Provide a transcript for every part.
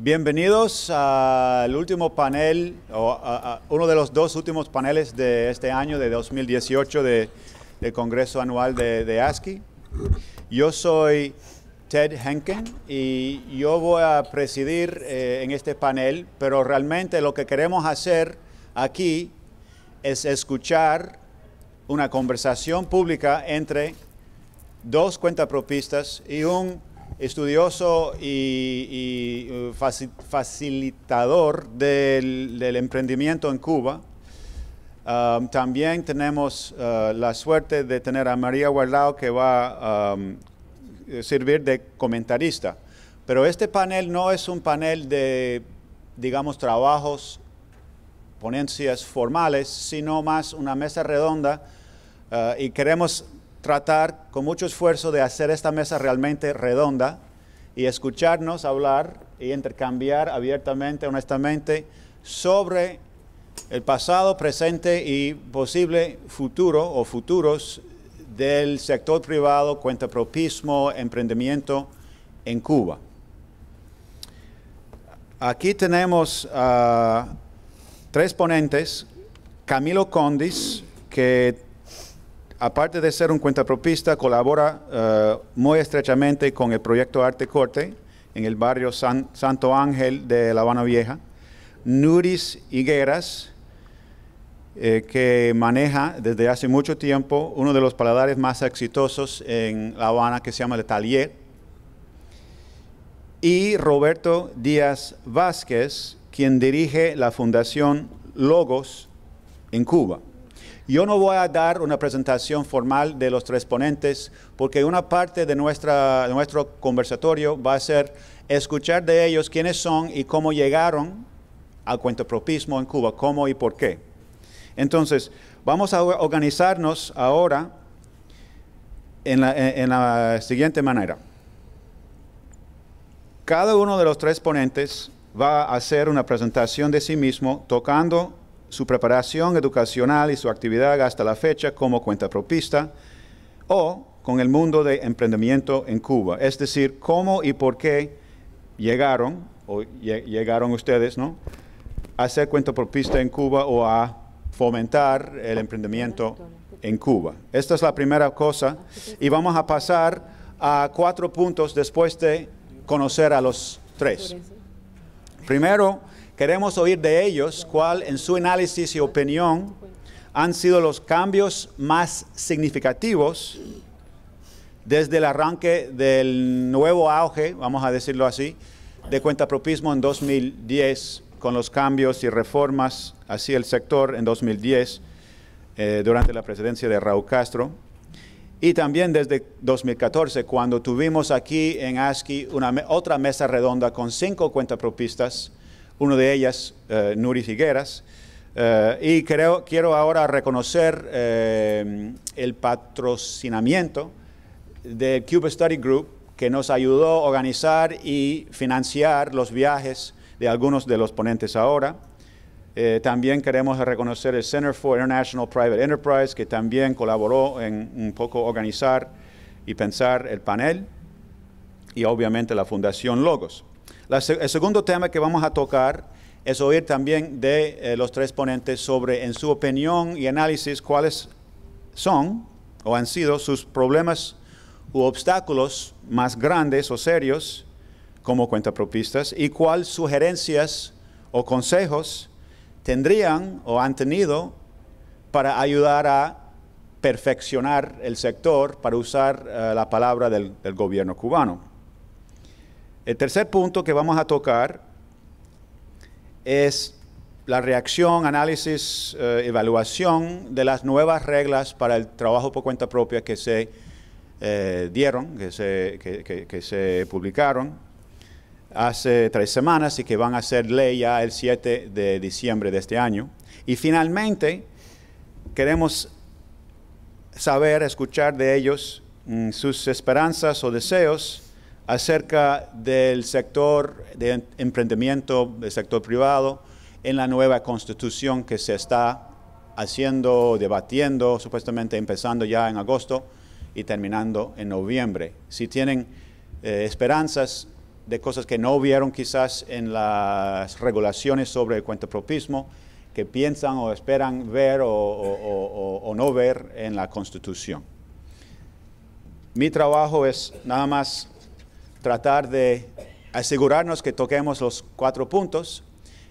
Bienvenidos al último panel, uno de los dos últimos paneles de este año, de 2018, del Congreso Anual de ASCII. Yo soy Ted Henkin y yo voy a presidir en este panel, pero realmente lo que queremos hacer aquí es escuchar una conversación pública entre dos cuentapropistas y un estudioso y facilitador del emprendimiento en Cuba. También tenemos la suerte de tener a María Guardao, que va a servir de comentarista. Pero este panel no es un panel de, digamos, trabajos, ponencias formales, sino más una mesa redonda, y queremos tratar con mucho esfuerzo de hacer esta mesa realmente redonda y escucharnos hablar y intercambiar abiertamente, honestamente, sobre el pasado, presente y posible futuro o futuros del sector privado, cuentapropismo, emprendimiento en Cuba. Aquí tenemos tres ponentes: Camilo Condis, que aparte de ser un cuentapropista, colabora muy estrechamente con el proyecto Arte Corte en el barrio Santo Ángel de La Habana Vieja. Nuris Higueras, que maneja desde hace mucho tiempo uno de los paladares más exitosos en La Habana, que se llama Le Talier. Y Roberto Díaz Vázquez, quien dirige la Fundación Logos en Cuba. Yo no voy a dar una presentación formal de los tres ponentes, porque una parte de nuestro conversatorio va a ser escuchar de ellos quiénes son y cómo llegaron al cuentapropismo en Cuba, cómo y por qué. Entonces, vamos a organizarnos ahora en la siguiente manera. Cada uno de los tres ponentes va a hacer una presentación de sí mismo, tocando su preparación educacional y su actividad hasta la fecha como cuentapropista o con el mundo de emprendimiento en Cuba. Es decir, cómo y por qué llegaron ustedes, ¿no?, a ser cuentapropista en Cuba o a fomentar el emprendimiento en Cuba. Esta es la primera cosa, y vamos a pasar a 4 puntos después de conocer a los tres. Primero, queremos oír de ellos cuál, en su análisis y opinión, han sido los cambios más significativos desde el arranque del nuevo auge, vamos a decirlo así, de cuentapropismo en 2010, con los cambios y reformas hacia el sector en 2010, durante la presidencia de Raúl Castro. Y también desde 2014, cuando tuvimos aquí en ASCII otra mesa redonda con 5 cuentapropistas, una de ellas, Nuris Higueras, y quiero ahora reconocer el patrocinamiento del Cuba Study Group, que nos ayudó a organizar y financiar los viajes de algunos de los ponentes ahora. También queremos reconocer el Center for International Private Enterprise, que también colaboró en un poco organizar y pensar el panel, y obviamente la Fundación Logos. El segundo tema que vamos a tocar es oír también de los tres ponentes sobre, en su opinión y análisis, cuáles son o han sido sus problemas u obstáculos más grandes o serios como cuentapropistas, y cuáles sugerencias o consejos tendrían o han tenido para ayudar a perfeccionar el sector, para usar la palabra del gobierno cubano. El tercer punto que vamos a tocar es la reacción, análisis, evaluación de las nuevas reglas para el trabajo por cuenta propia que se dieron, que se publicaron hace 3 semanas y que van a ser ley ya el 7 de diciembre de este año. Y finalmente, queremos escuchar de ellos sus esperanzas o deseos acerca del sector de emprendimiento, del sector privado, en la nueva constitución que se está haciendo, debatiendo, supuestamente empezando ya en agosto y terminando en noviembre. Si tienen esperanzas de cosas que no vieron quizás en las regulaciones sobre el cuentapropismo, que piensan o esperan ver o no ver en la Constitución. Mi trabajo es nada más tratar de asegurarnos que toquemos los 4 puntos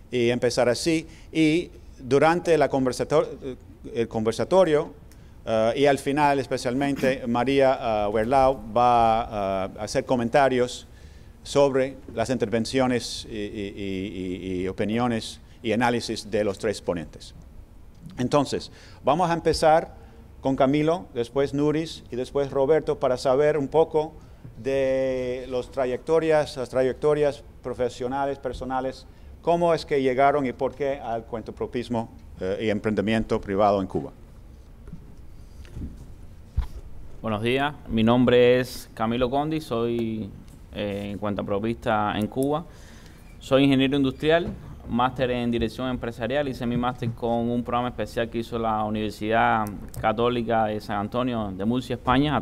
y empezar así. Y durante el conversatorio y al final especialmente María Werlau va a hacer comentarios sobre las intervenciones y opiniones y análisis de los 3 ponentes. Entonces, vamos a empezar con Camilo, después Nuris y después Roberto para saber un poco de las trayectorias profesionales, personales, cómo es que llegaron y por qué al cuentapropismo y emprendimiento privado en Cuba. Buenos días, mi nombre es Camilo Condi, soy cuentapropista en Cuba, soy ingeniero industrial, máster en dirección empresarial, hice mi máster con un programa especial que hizo la Universidad Católica de San Antonio de Murcia, España,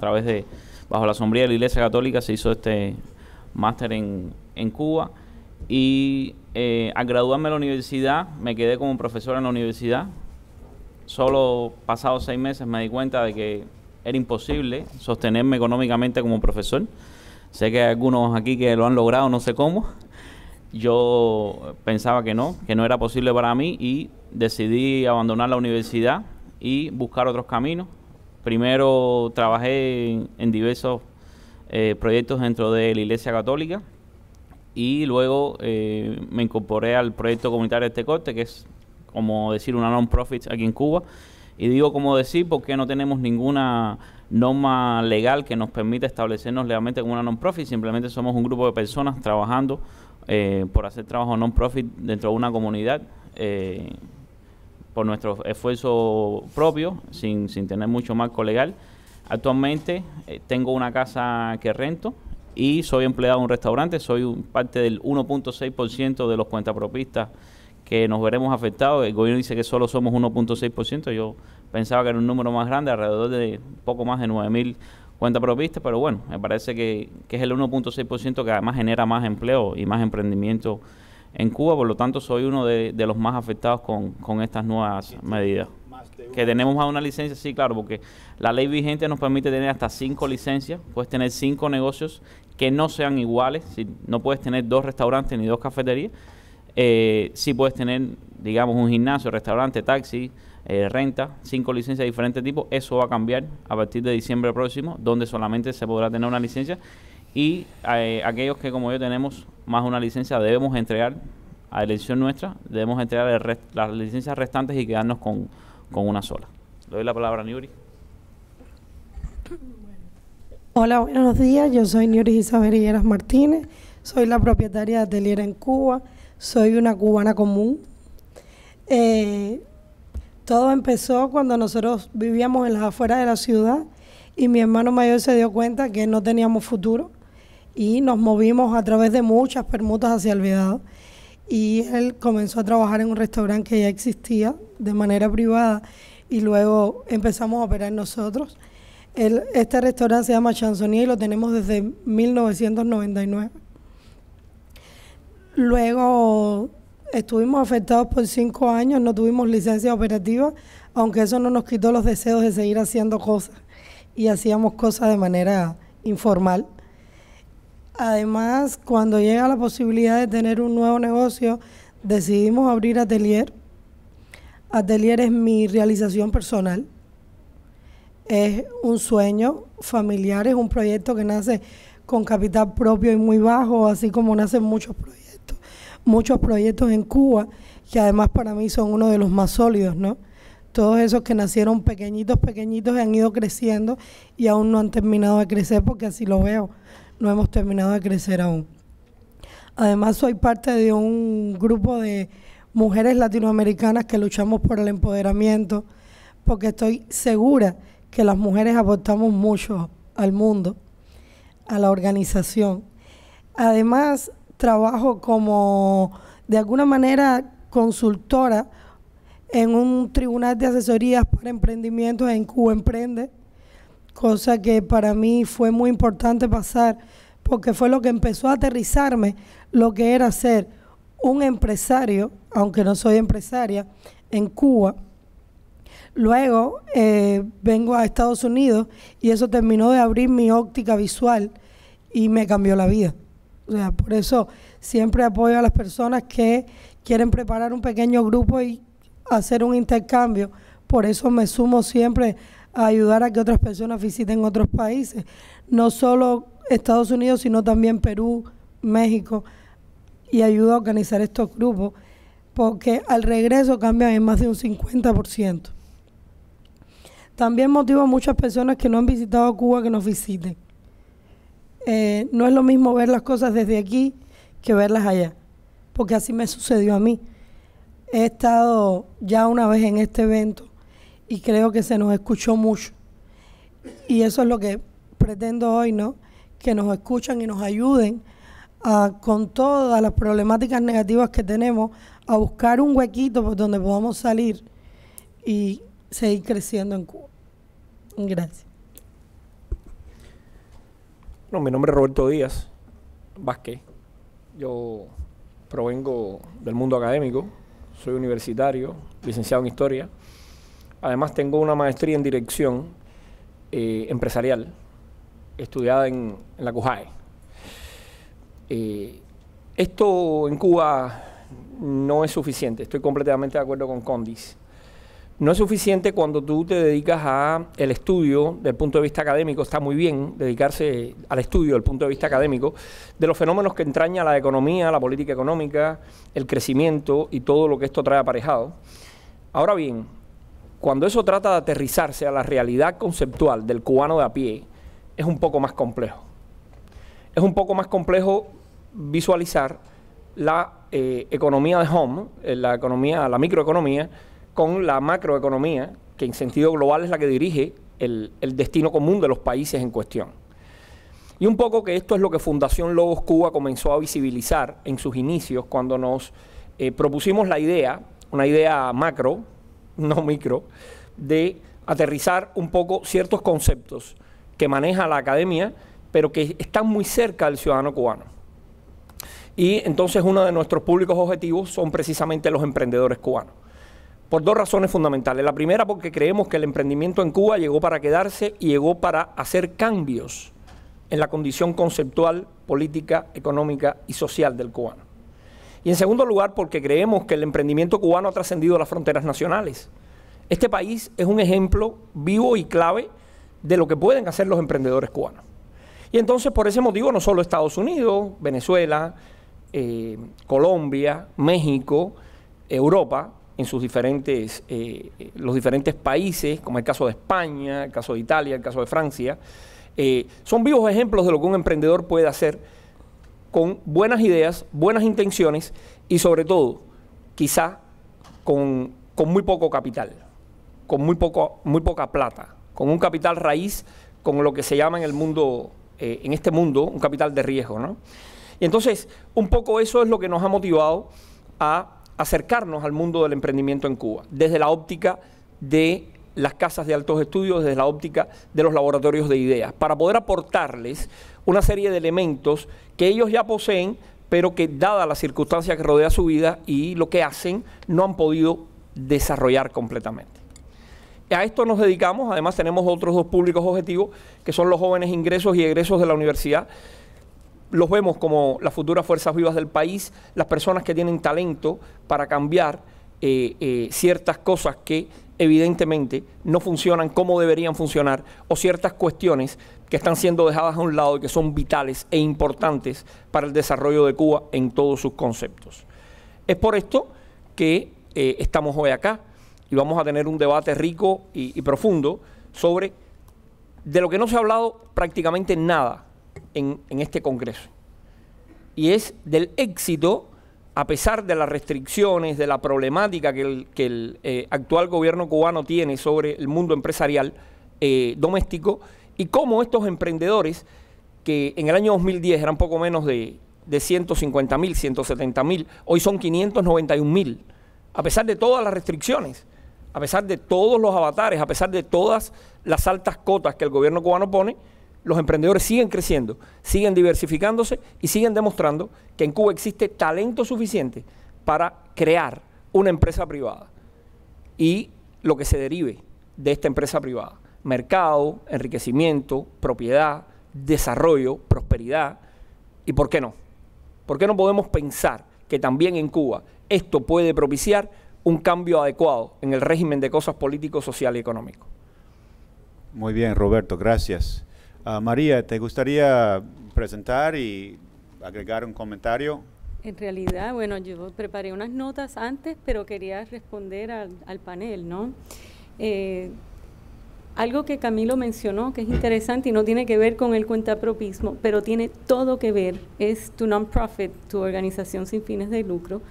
bajo la sombría de la Iglesia Católica se hizo este máster en Cuba y al graduarme de la universidad me quedé como profesor en la universidad. Solo pasados 6 meses me di cuenta de que era imposible sostenerme económicamente como profesor. Sé que hay algunos aquí que lo han logrado, no sé cómo. Yo pensaba que no era posible para mí y decidí abandonar la universidad y buscar otros caminos. Primero trabajé en diversos proyectos dentro de la Iglesia Católica y luego me incorporé al proyecto comunitario Este Corte, que es como decir una non-profit aquí en Cuba. Y digo como decir porque no tenemos ninguna norma legal que nos permita establecernos legalmente como una non-profit, simplemente somos un grupo de personas trabajando por hacer trabajo non-profit dentro de una comunidad por nuestro esfuerzo propio, sin tener mucho marco legal. Actualmente tengo una casa que rento y soy empleado en un restaurante, soy parte del 1.6% de los cuentapropistas que nos veremos afectados. El gobierno dice que solo somos 1.6%, yo pensaba que era un número más grande, alrededor de poco más de 9.000 cuentapropistas, pero bueno, me parece que es el 1.6% que además genera más empleo y más emprendimiento en Cuba, por lo tanto soy uno de los más afectados con estas nuevas medidas. Que tenemos más una licencia, sí, claro, porque la ley vigente nos permite tener hasta 5 licencias, puedes tener 5 negocios que no sean iguales, no puedes tener 2 restaurantes ni 2 cafeterías, sí puedes tener, digamos, un gimnasio, restaurante, taxi, renta, 5 licencias de diferentes tipos. Eso va a cambiar a partir de diciembre próximo, donde solamente se podrá tener una licencia y aquellos que como yo tenemos más una licencia debemos entregar a elección nuestra, debemos entregar las licencias restantes y quedarnos con una sola. Le doy la palabra a Niuri. Hola, buenos días, yo soy Niuri Isabel Higueras Martínez, soy la propietaria de Atelier en Cuba, soy una cubana común. Todo empezó cuando nosotros vivíamos en las afueras de la ciudad y mi hermano mayor se dio cuenta que no teníamos futuro y nos movimos a través de muchas permutas hacia el Vedado y él comenzó a trabajar en un restaurante que ya existía de manera privada y luego empezamos a operar nosotros. Este restaurante se llama Chansonnier y lo tenemos desde 1999. Luego estuvimos afectados por 5 años, no tuvimos licencia operativa, aunque eso no nos quitó los deseos de seguir haciendo cosas y hacíamos cosas de manera informal. Además, cuando llega la posibilidad de tener un nuevo negocio, decidimos abrir Atelier. Atelier es mi realización personal. Es un sueño familiar, es un proyecto que nace con capital propio y muy bajo, así como nacen muchos proyectos en Cuba, que además para mí son uno de los más sólidos, ¿no? Todos esos que nacieron pequeñitos han ido creciendo y aún no han terminado de crecer, porque así lo veo, no hemos terminado de crecer aún. Además soy parte de un grupo de mujeres latinoamericanas que luchamos por el empoderamiento, porque estoy segura que las mujeres aportamos mucho al mundo, a la organización. Además, trabajo como, de alguna manera, consultora en un tribunal de asesorías para emprendimientos en Cuba Emprende, cosa que para mí fue muy importante pasar, porque fue lo que empezó a aterrizarme lo que era ser un empresario, aunque no soy empresaria, en Cuba. Luego vengo a Estados Unidos y eso terminó de abrir mi óptica visual y me cambió la vida. O sea, por eso siempre apoyo a las personas que quieren preparar un pequeño grupo y hacer un intercambio. Por eso me sumo siempre a ayudar a que otras personas visiten otros países, no solo Estados Unidos, sino también Perú, México, y ayudo a organizar estos grupos, porque al regreso cambian en más de un 50%. También motivo a muchas personas que no han visitado Cuba que nos visiten. No es lo mismo ver las cosas desde aquí que verlas allá, porque así me sucedió a mí. He estado ya una vez en este evento y creo que se nos escuchó mucho. Y eso es lo que pretendo hoy, ¿no? Que nos escuchan y nos ayuden con todas las problemáticas negativas que tenemos, a buscar un huequito por donde podamos salir y seguir creciendo en Cuba. Gracias. No, mi nombre es Roberto Díaz Vázquez. Yo provengo del mundo académico, soy universitario, licenciado en Historia. Además tengo una maestría en Dirección Empresarial, estudiada en la CUJAE. Esto en Cuba no es suficiente, estoy completamente de acuerdo con Condis. No es suficiente cuando tú te dedicas al estudio desde el punto de vista académico. Está muy bien dedicarse al estudio desde el punto de vista académico de los fenómenos que entraña la economía, la política económica, el crecimiento y todo lo que esto trae aparejado. Ahora bien, cuando eso trata de aterrizarse a la realidad conceptual del cubano de a pie, es un poco más complejo. Es un poco más complejo visualizar la economía de home, la microeconomía, con la macroeconomía, que en sentido global es la que dirige el destino común de los países en cuestión. Y un poco que esto es lo que Fundación Logos Cuba comenzó a visibilizar en sus inicios cuando nos propusimos la idea, una idea macro, no micro, de aterrizar un poco ciertos conceptos que maneja la academia, pero que están muy cerca del ciudadano cubano. Y entonces uno de nuestros públicos objetivos son precisamente los emprendedores cubanos. Por dos razones fundamentales. La primera, porque creemos que el emprendimiento en Cuba llegó para quedarse y llegó para hacer cambios en la condición conceptual, política, económica y social del cubano. Y en segundo lugar, porque creemos que el emprendimiento cubano ha trascendido las fronteras nacionales. Este país es un ejemplo vivo y clave de lo que pueden hacer los emprendedores cubanos. Y entonces, por ese motivo, no solo Estados Unidos, Venezuela, Colombia, México, Europa, en sus diferentes, los diferentes países, como el caso de España, el caso de Italia, el caso de Francia, son vivos ejemplos de lo que un emprendedor puede hacer con buenas ideas, buenas intenciones y sobre todo, quizá con muy poco capital, con muy poca plata, con un capital raíz, con lo que se llama en el mundo, en este mundo, un capital de riesgo, ¿no? Y entonces, un poco eso es lo que nos ha motivado a acercarnos al mundo del emprendimiento en Cuba, desde la óptica de las casas de altos estudios, desde la óptica de los laboratorios de ideas, para poder aportarles una serie de elementos que ellos ya poseen, pero que dada la circunstancia que rodea su vida y lo que hacen, no han podido desarrollar completamente. A esto nos dedicamos, además tenemos otros dos públicos objetivos, que son los jóvenes ingresos y egresos de la universidad. Los vemos como las futuras fuerzas vivas del país, las personas que tienen talento para cambiar ciertas cosas que evidentemente no funcionan como deberían funcionar, o ciertas cuestiones que están siendo dejadas a un lado y que son vitales e importantes para el desarrollo de Cuba en todos sus conceptos. Es por esto que estamos hoy acá y vamos a tener un debate rico y profundo sobre de lo que no se ha hablado prácticamente nada en este congreso, y es del éxito, a pesar de las restricciones, de la problemática que el actual gobierno cubano tiene sobre el mundo empresarial doméstico, y cómo estos emprendedores, que en el año 2010 eran poco menos de 150.000, 170.000, hoy son 591.000, a pesar de todas las restricciones, a pesar de todos los avatares, a pesar de todas las altas cotas que el gobierno cubano pone, los emprendedores siguen creciendo, siguen diversificándose y siguen demostrando que en Cuba existe talento suficiente para crear una empresa privada y lo que se derive de esta empresa privada: mercado, enriquecimiento, propiedad, desarrollo, prosperidad. ¿Y por qué no? ¿Por qué no podemos pensar que también en Cuba esto puede propiciar un cambio adecuado en el régimen de cosas político, social y económico? Muy bien, Roberto, gracias. María, ¿te gustaría presentar y agregar un comentario? En realidad, bueno, yo preparé unas notas antes, pero quería responder al panel, ¿no? Algo que Camilo mencionó, que es interesante y no tiene que ver con el cuentapropismo, pero tiene todo que ver, es tu non-profit, tu organización sin fines de lucro.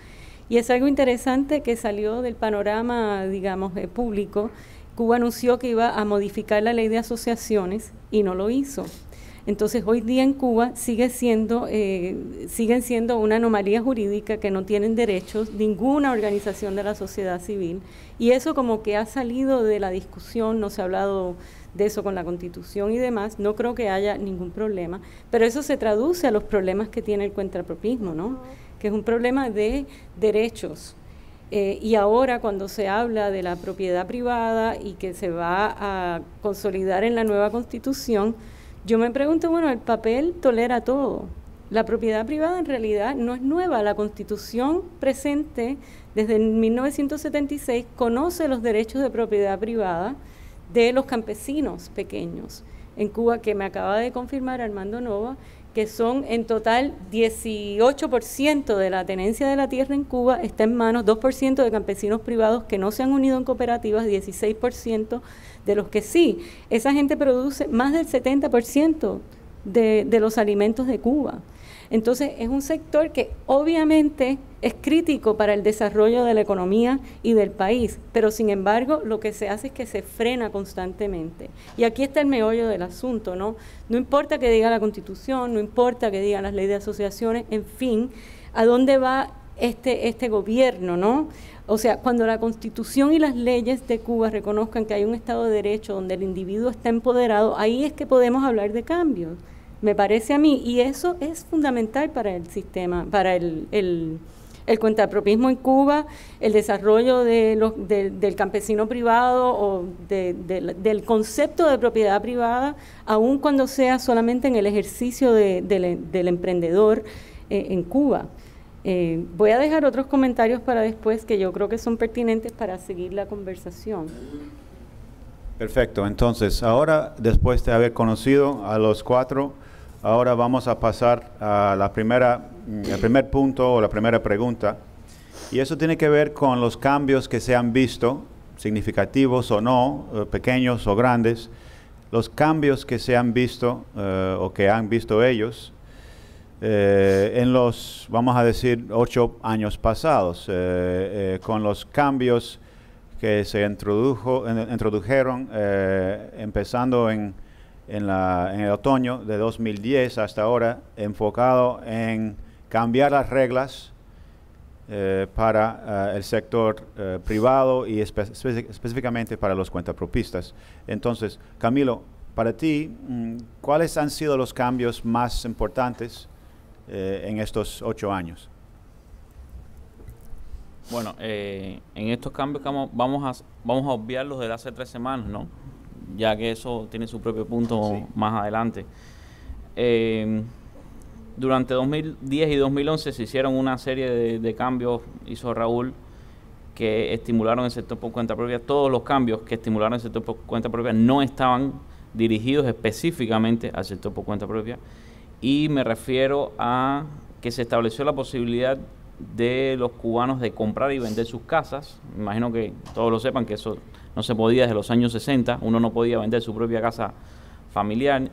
Y es algo interesante que salió del panorama, digamos, público. Cuba anunció que iba a modificar la ley de asociaciones y no lo hizo. Entonces, hoy día en Cuba siguen siendo una anomalía jurídica, que no tienen derechos ninguna organización de la sociedad civil, y eso como que ha salido de la discusión. No se ha hablado de eso con la Constitución y demás. No creo que haya ningún problema, pero eso se traduce a los problemas que tiene el cuentapropismo, ¿no? Que es un problema de derechos. Y ahora, cuando se habla de la propiedad privada y que se va a consolidar en la nueva Constitución, yo me pregunto, bueno, el papel tolera todo. La propiedad privada en realidad no es nueva. La Constitución presente desde 1976 conoce los derechos de propiedad privada de los campesinos pequeños en Cuba, que me acaba de confirmar Armando Nova, que son en total 18% de la tenencia de la tierra en Cuba está en manos, 2% de campesinos privados que no se han unido en cooperativas, 16% de los que sí. Esa gente produce más del 70% de los alimentos de Cuba. Entonces, es un sector que obviamente es crítico para el desarrollo de la economía y del país, pero sin embargo lo que se hace es que se frena constantemente. Y aquí está el meollo del asunto, ¿no? No importa que diga la Constitución, no importa que digan las leyes de asociaciones, en fin, ¿a dónde va este gobierno, no? O sea, cuando la Constitución y las leyes de Cuba reconozcan que hay un Estado de Derecho donde el individuo está empoderado, ahí es que podemos hablar de cambios, me parece a mí, y eso es fundamental para el sistema, para el cuentapropismo en Cuba, el desarrollo del campesino privado o del concepto de propiedad privada, aun cuando sea solamente en el ejercicio del emprendedor en Cuba. Voy a dejar otros comentarios para después que yo creo que son pertinentes para seguir la conversación. Perfecto, entonces ahora, después de haber conocido a los cuatro, ahora vamos a pasar a el primer punto o la primera pregunta, y eso tiene que ver con los cambios que se han visto, significativos o no, pequeños o grandes, los cambios que se han visto o que han visto ellos en los, vamos a decir, 8 años pasados, con los cambios que se introdujeron empezando en el otoño de 2010 hasta ahora, enfocado en cambiar las reglas para el sector privado y específicamente para los cuentapropistas. Entonces, Camilo, para ti, ¿cuáles han sido los cambios más importantes en estos 8 años? Bueno, en estos cambios que vamos a obviarlos desde hace 3 semanas, ¿no? Ya que eso tiene su propio punto sí, más adelante. Durante 2010 y 2011 se hicieron una serie de cambios, hizo Raúl, que estimularon el sector por cuenta propia. Todos los cambios que estimularon el sector por cuenta propia no estaban dirigidos específicamente al sector por cuenta propia, y me refiero a que se estableció la posibilidad de los cubanos de comprar y vender sus casas. Me imagino que todos lo sepan, que eso no se podía desde los años 60, uno no podía vender su propia casa familiar,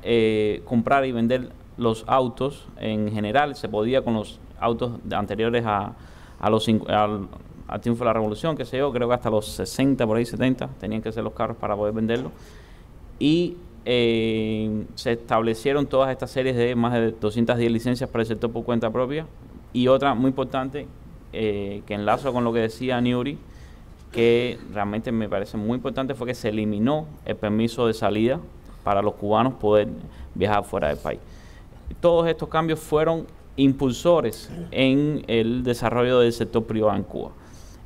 comprar y vender los autos en general, se podía con los autos anteriores al triunfo de la revolución, que sé yo, creo que hasta los 60, por ahí 70, tenían que ser los carros para poder venderlos, y se establecieron todas estas series de más de 210 licencias para el sector por cuenta propia. Y otra muy importante, que enlazo con lo que decía Nuri, que realmente me parece muy importante, fue que se eliminó el permiso de salida para los cubanos poder viajar fuera del país. Todos estos cambios fueron impulsores en el desarrollo del sector privado en Cuba.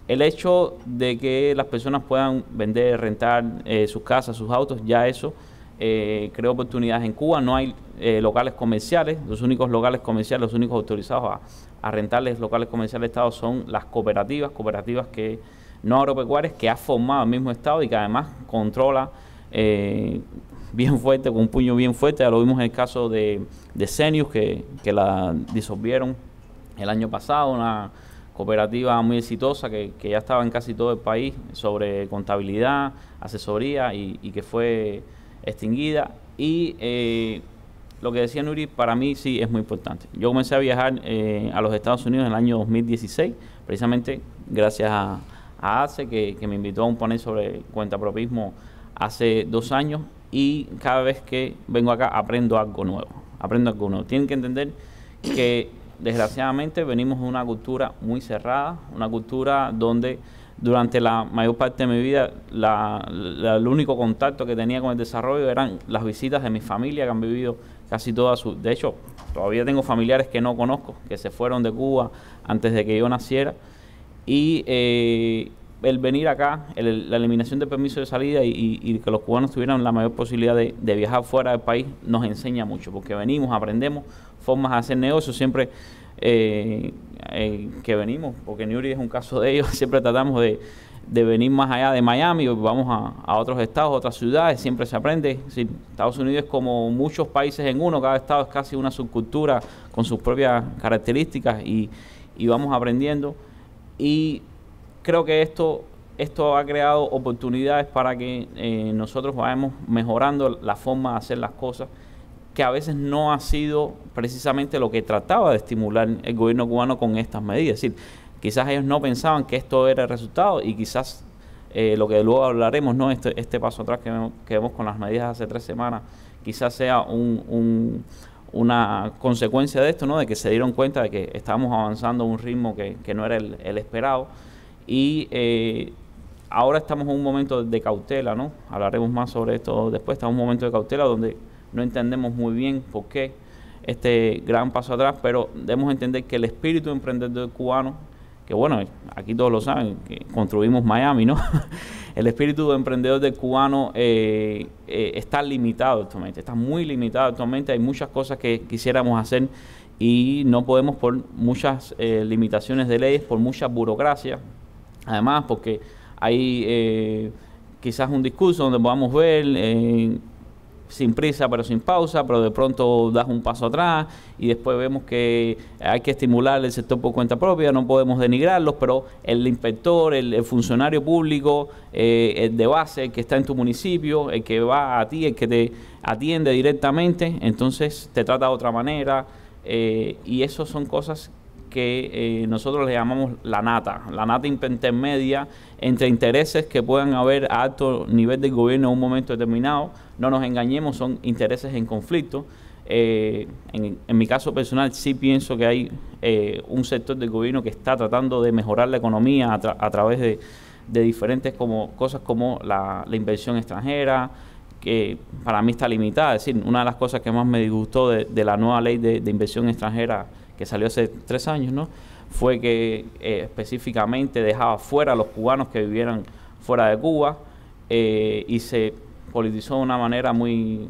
El hecho de que las personas puedan vender, rentar sus casas, sus autos, ya eso creó oportunidades en Cuba. No hay locales comerciales, los únicos locales comerciales, los únicos autorizados a rentarles locales comerciales al Estado son las cooperativas que no agropecuarias, que ha formado el mismo Estado y que además controla bien fuerte, con un puño bien fuerte. Ya lo vimos en el caso de Senius, que la disolvieron el año pasado, una cooperativa muy exitosa que ya estaba en casi todo el país sobre contabilidad, asesoría y que fue extinguida. Y lo que decía Nuri, para mí sí es muy importante. Yo comencé a viajar a los Estados Unidos en el año 2016, precisamente gracias a ACE, que me invitó a un panel sobre cuentapropismo hace 2 años, y cada vez que vengo acá aprendo algo nuevo. Tienen que entender que desgraciadamente venimos de una cultura muy cerrada, una cultura donde durante la mayor parte de mi vida el único contacto que tenía con el desarrollo eran las visitas de mi familia, que han vivido casi toda su... De hecho, todavía tengo familiares que no conozco, que se fueron de Cuba antes de que yo naciera, y el venir acá, la eliminación del permiso de salida y que los cubanos tuvieran la mayor posibilidad de viajar fuera del país nos enseña mucho, porque venimos, aprendemos formas de hacer negocios. Siempre que venimos, porque Nuri es un caso de ellos, siempre tratamos de venir más allá de Miami, vamos a otros estados, otras ciudades, siempre se aprende. Es decir, Estados Unidos es como muchos países en uno, cada estado es casi una subcultura con sus propias características y vamos aprendiendo. Y creo que esto ha creado oportunidades para que nosotros vayamos mejorando la forma de hacer las cosas, que a veces no ha sido precisamente lo que trataba de estimular el gobierno cubano con estas medidas. Es decir, quizás ellos no pensaban que esto era el resultado y quizás lo que luego hablaremos, ¿no? Este paso atrás que vemos con las medidas hace 3 semanas, quizás sea una consecuencia de esto, ¿no? De que se dieron cuenta de que estábamos avanzando a un ritmo que no era el esperado. Y ahora estamos en un momento de cautela, ¿no? Hablaremos más sobre esto después. Estamos en un momento de cautela donde no entendemos muy bien por qué este gran paso atrás, pero debemos entender que el espíritu emprendedor cubano, que bueno, aquí todos lo saben, que construimos Miami, ¿no? El espíritu emprendedor del cubano está limitado actualmente, está muy limitado actualmente. Hay muchas cosas que quisiéramos hacer y no podemos por muchas limitaciones de leyes, por mucha burocracia. Además, porque hay quizás un discurso donde podamos ver sin prisa pero sin pausa, pero de pronto das un paso atrás y después vemos que hay que estimular el sector por cuenta propia, no podemos denigrarlos, pero el inspector, el funcionario público, el de base, el que está en tu municipio, el que va a ti, el que te atiende directamente, entonces te trata de otra manera, y eso son cosas que nosotros le llamamos la nata intermedia entre intereses que puedan haber a alto nivel del gobierno en un momento determinado. No nos engañemos, son intereses en conflicto. En mi caso personal sí pienso que hay un sector del gobierno que está tratando de mejorar la economía a través de diferentes cosas como la inversión extranjera, que para mí está limitada. Es decir, una de las cosas que más me disgustó de la nueva ley de inversión extranjera que salió hace 3 años, ¿no? Fue que específicamente dejaba fuera a los cubanos que vivieran fuera de Cuba, y se politizó de una manera muy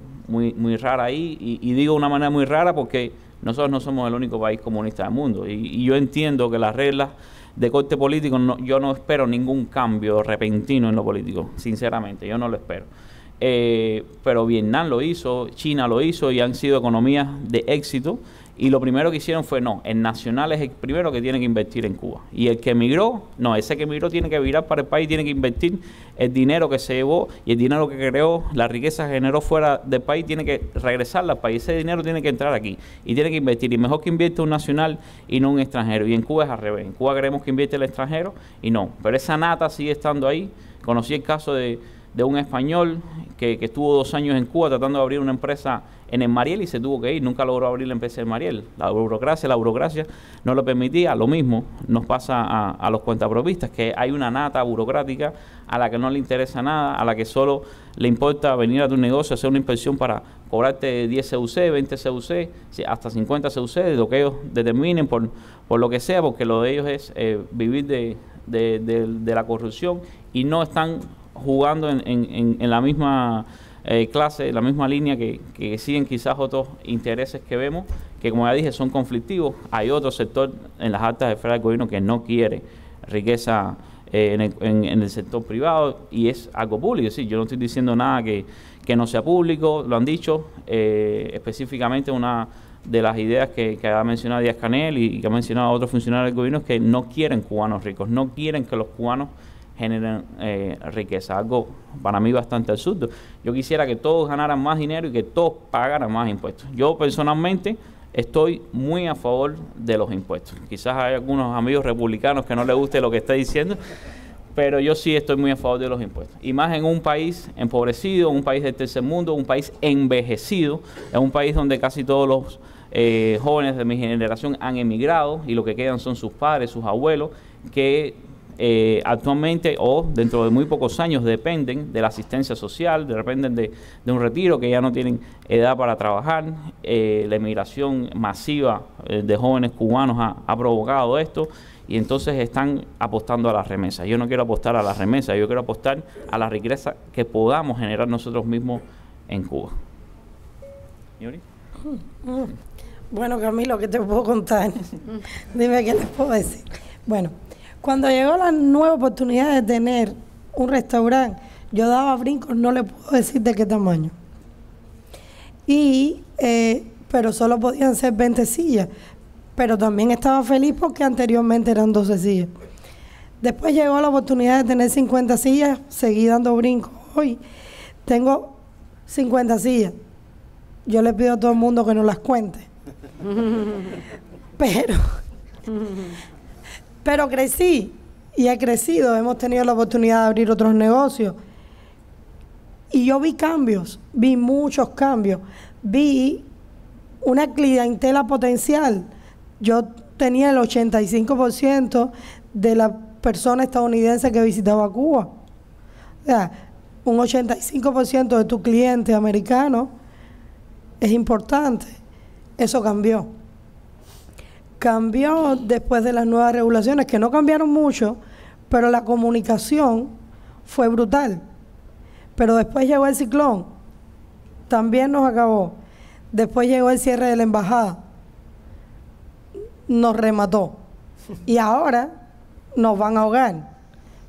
rara ahí, y digo una manera muy rara porque nosotros no somos el único país comunista del mundo, y yo entiendo que las reglas de corte político, yo no espero ningún cambio repentino en lo político, sinceramente, yo no lo espero. Pero Vietnam lo hizo, China lo hizo, y han sido economías de éxito. Y lo primero que hicieron fue, no, el nacional es el primero que tiene que invertir en Cuba. Y el que emigró, no, ese que emigró tiene que virar para el país, tiene que invertir el dinero que se llevó y el dinero que creó, la riqueza que generó fuera del país, tiene que regresarla al país. Ese dinero tiene que entrar aquí y tiene que invertir. Y mejor que invierte un nacional y no un extranjero. Y en Cuba es al revés. En Cuba queremos que invierte el extranjero y no. Pero esa nata sigue estando ahí. Conocí el caso de un español que estuvo 2 años en Cuba tratando de abrir una empresa en el Mariel y se tuvo que ir, nunca logró abrir la empresa del Mariel. La burocracia no lo permitía. Lo mismo nos pasa a los cuentapropistas, que hay una nata burocrática a la que no le interesa nada, a la que solo le importa venir a tu negocio, hacer una inspección para cobrarte 10 CUC, 20 CUC, hasta 50 CUC, de lo que ellos determinen por lo que sea, porque lo de ellos es vivir de la corrupción, y no están jugando en la misma clase, la misma línea que siguen quizás otros intereses que vemos, que como ya dije son conflictivos. Hay otro sector en las altas esferas del gobierno que no quiere riqueza en el sector privado, y es algo público. Sí, yo no estoy diciendo nada que no sea público, lo han dicho. Específicamente una de las ideas que ha mencionado Díaz-Canel y que ha mencionado otros funcionarios del gobierno es que no quieren cubanos ricos, no quieren que los cubanos generen riqueza, algo para mí bastante absurdo. Yo quisiera que todos ganaran más dinero y que todos pagaran más impuestos. Yo personalmente estoy muy a favor de los impuestos. Quizás hay algunos amigos republicanos que no les guste lo que estoy diciendo, pero yo sí estoy muy a favor de los impuestos. Y más en un país empobrecido, un país del tercer mundo, un país envejecido, en un país donde casi todos los jóvenes de mi generación han emigrado y lo que quedan son sus padres, sus abuelos, que actualmente o dentro de muy pocos años dependen de la asistencia social, dependen de un retiro, que ya no tienen edad para trabajar. La emigración masiva de jóvenes cubanos ha provocado esto, y entonces están apostando a las remesas. Yo no quiero apostar a las remesas, yo quiero apostar a la riqueza que podamos generar nosotros mismos en Cuba. ¿Yuri? Bueno, Camilo, ¿qué te puedo contar? Dime qué les puedo decir. Bueno, cuando llegó la nueva oportunidad de tener un restaurante, yo daba brincos, no le puedo decir de qué tamaño. Pero solo podían ser 20 sillas. Pero también estaba feliz porque anteriormente eran 12 sillas. Después llegó la oportunidad de tener 50 sillas, seguí dando brincos. Hoy tengo 50 sillas. Yo le pido a todo el mundo que no las cuente. Pero crecí y he crecido, hemos tenido la oportunidad de abrir otros negocios. Y yo vi cambios, vi muchos cambios, vi una clientela potencial. Yo tenía el 85% de la persona estadounidense que visitaba Cuba. O sea, un 85% de tu cliente americano es importante. Eso cambió. Cambió después de las nuevas regulaciones, que no cambiaron mucho, pero la comunicación fue brutal. Pero después llegó el ciclón, también nos acabó. Después llegó el cierre de la embajada, nos remató. Y ahora nos van a ahogar.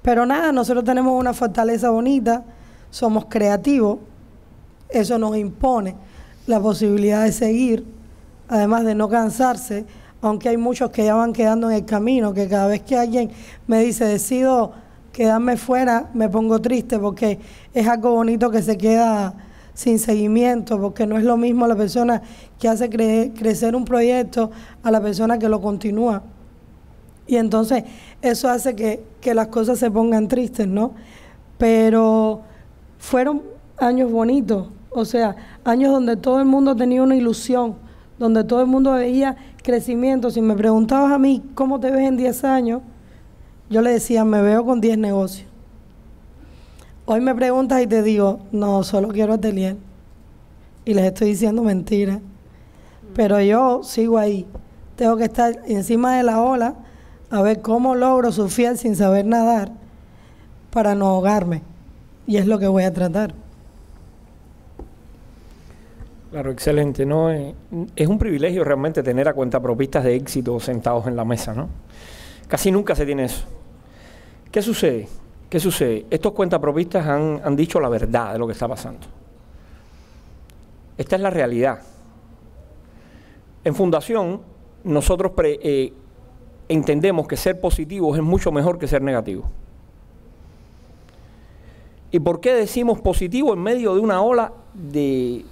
Pero nada, nosotros tenemos una fortaleza bonita, somos creativos, eso nos impone la posibilidad de seguir, además de no cansarse, aunque hay muchos que ya van quedando en el camino, que cada vez que alguien me dice decido quedarme fuera, me pongo triste porque es algo bonito que se queda sin seguimiento, porque no es lo mismo la persona que hace crecer un proyecto a la persona que lo continúa. Y entonces eso hace que las cosas se pongan tristes, ¿no? Pero fueron años bonitos, o sea, años donde todo el mundo tenía una ilusión, donde todo el mundo veía crecimiento. Si me preguntabas a mí cómo te ves en 10 años, yo le decía, me veo con 10 negocios. Hoy me preguntas y te digo, no, solo quiero atelier. Y les estoy diciendo mentiras. Pero yo sigo ahí. Tengo que estar encima de la ola a ver cómo logro surfear sin saber nadar para no ahogarme. Y es lo que voy a tratar. Claro, excelente, ¿no? Es un privilegio realmente tener a cuentapropistas de éxito sentados en la mesa, ¿no? Casi nunca se tiene eso. ¿Qué sucede? ¿Qué sucede? Estos cuentapropistas han dicho la verdad de lo que está pasando. Esta es la realidad. En Fundación, nosotros entendemos que ser positivos es mucho mejor que ser negativos. ¿Y por qué decimos positivo en medio de una ola de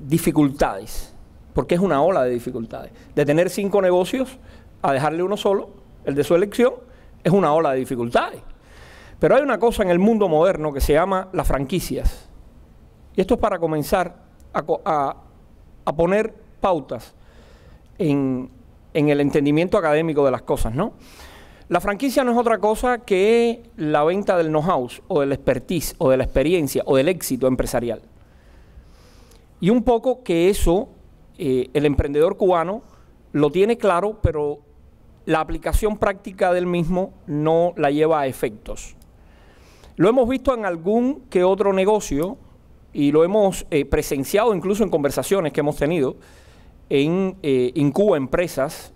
dificultades? Porque es una ola de dificultades. De tener 5 negocios a dejarle uno solo, el de su elección, es una ola de dificultades. Pero hay una cosa en el mundo moderno que se llama las franquicias. Y esto es para comenzar a poner pautas en el entendimiento académico de las cosas, ¿no? La franquicia no es otra cosa que la venta del know-how, o del expertise, o de la experiencia, o del éxito empresarial. Y un poco que eso, el emprendedor cubano lo tiene claro, pero la aplicación práctica del mismo no la lleva a efectos. Lo hemos visto en algún que otro negocio y lo hemos presenciado incluso en conversaciones que hemos tenido en Cuba, empresas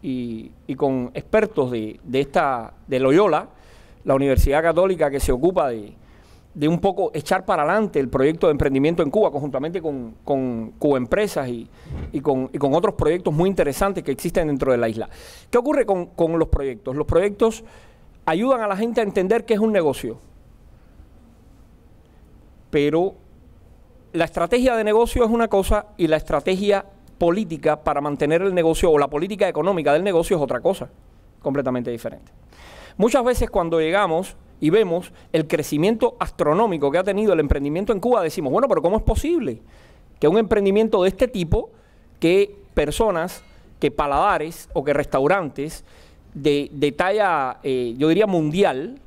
y con expertos de Loyola, la Universidad Católica que se ocupa de un poco echar para adelante el proyecto de emprendimiento en Cuba, conjuntamente con Cuba Empresas y con otros proyectos muy interesantes que existen dentro de la isla. ¿Qué ocurre con los proyectos? Los proyectos ayudan a la gente a entender qué es un negocio. Pero la estrategia de negocio es una cosa y la estrategia política para mantener el negocio o la política económica del negocio es otra cosa, completamente diferente. Muchas veces cuando llegamos y vemos el crecimiento astronómico que ha tenido el emprendimiento en Cuba, decimos, bueno, pero ¿cómo es posible que un emprendimiento de este tipo, que personas, que paladares o que restaurantes de talla, yo diría mundial,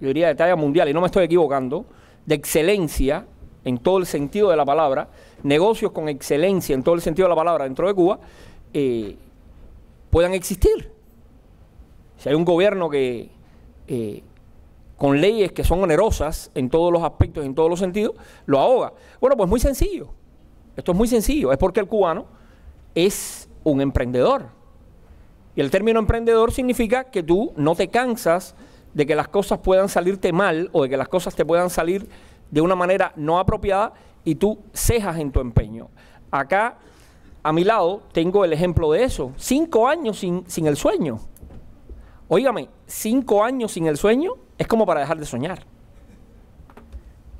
y no me estoy equivocando, de excelencia en todo el sentido de la palabra, negocios con excelencia en todo el sentido de la palabra dentro de Cuba, puedan existir? Si hay un gobierno que con leyes que son onerosas en todos los aspectos, en todos los sentidos, lo ahoga. Bueno, pues muy sencillo. Esto es muy sencillo. Es porque el cubano es un emprendedor. Y el término emprendedor significa que tú no te cansas de que las cosas puedan salirte mal o de que las cosas te puedan salir de una manera no apropiada y tú cejas en tu empeño. Acá, a mi lado, tengo el ejemplo de eso. 5 años sin el sueño. Óigame, 5 años sin el sueño es como para dejar de soñar.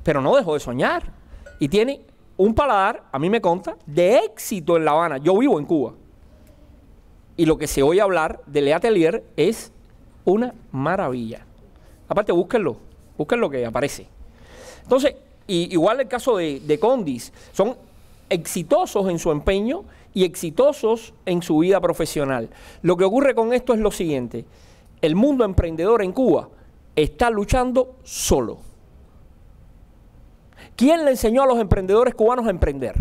Pero no dejó de soñar. Y tiene un paladar, a mí me consta, de éxito en La Habana. Yo vivo en Cuba. Y lo que se oye hablar de Le Atelier es una maravilla. Aparte, búsquenlo que aparece. Entonces, igual el caso de Condis, son exitosos en su empeño y exitosos en su vida profesional. Lo que ocurre con esto es lo siguiente: el mundo emprendedor en Cuba está luchando solo. ¿Quién le enseñó a los emprendedores cubanos a emprender?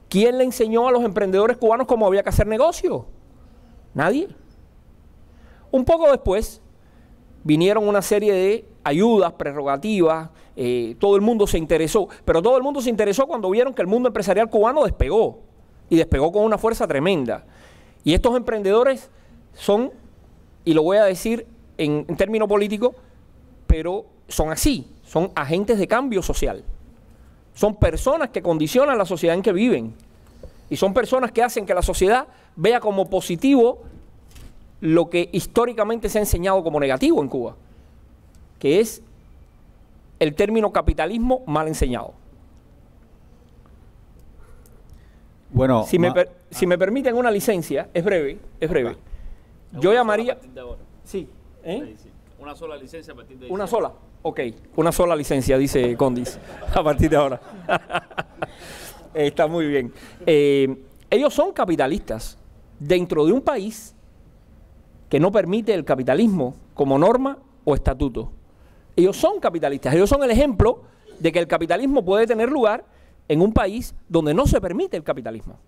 ¿Quién le enseñó a los emprendedores cubanos cómo había que hacer negocio? Nadie. Un poco después vinieron una serie de ayudas, prerrogativas, todo el mundo se interesó, pero todo el mundo se interesó cuando vieron que el mundo empresarial cubano despegó, y despegó con una fuerza tremenda. Y estos emprendedores son, y lo voy a decir en términos políticos, pero son así, son agentes de cambio social. Son personas que condicionan la sociedad en que viven, y son personas que hacen que la sociedad vea como positivo lo que históricamente se ha enseñado como negativo en Cuba, que es el término capitalismo mal enseñado. Bueno, si me permiten una licencia, es breve. Yo llamaría... Sí. Una sola licencia a partir de... ¿Una sola? Ok, una sola licencia, dice Condis, a partir de ahora. Está muy bien. Ellos son capitalistas dentro de un país que no permite el capitalismo como norma o estatuto. Ellos son capitalistas, ellos son el ejemplo de que el capitalismo puede tener lugar en un país donde no se permite el capitalismo.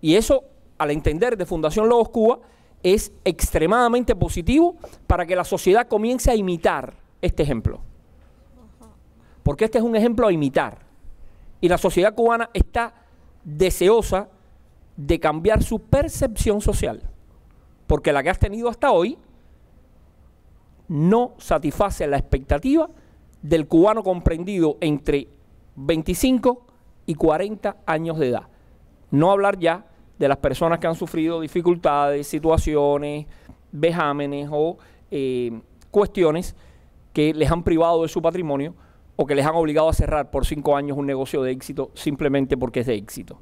Y eso, al entender de Fundación Logos Cuba, es extremadamente positivo para que la sociedad comience a imitar este ejemplo. Porque este es un ejemplo a imitar. Y la sociedad cubana está deseosa de cambiar su percepción social, porque la que has tenido hasta hoy no satisface la expectativa del cubano comprendido entre 25 y 40 años de edad. No hablar ya de las personas que han sufrido dificultades, situaciones, vejámenes o cuestiones que les han privado de su patrimonio o que les han obligado a cerrar por 5 años un negocio de éxito simplemente porque es de éxito.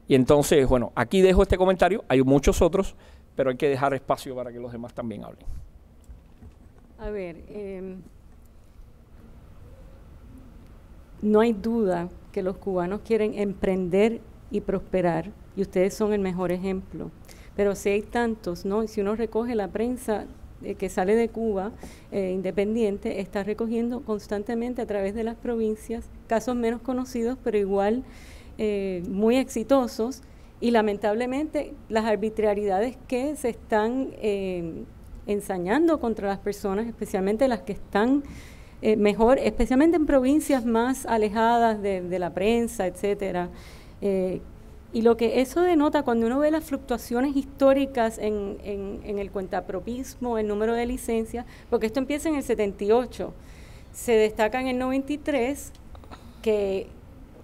Y entonces, bueno, aquí dejo este comentario, hay muchos otros, pero hay que dejar espacio para que los demás también hablen. A ver, no hay duda que los cubanos quieren emprender y prosperar, y ustedes son el mejor ejemplo. Pero si hay tantos, ¿no? Y si uno recoge la prensa que sale de Cuba, independiente, está recogiendo constantemente a través de las provincias casos menos conocidos, pero igual muy exitosos, y lamentablemente las arbitrariedades que se están ensañando contra las personas, especialmente las que están mejor, especialmente en provincias más alejadas de la prensa, etcétera. Y lo que eso denota, cuando uno ve las fluctuaciones históricas en el cuentapropismo, el número de licencias, porque esto empieza en el 78, se destaca en el 93 que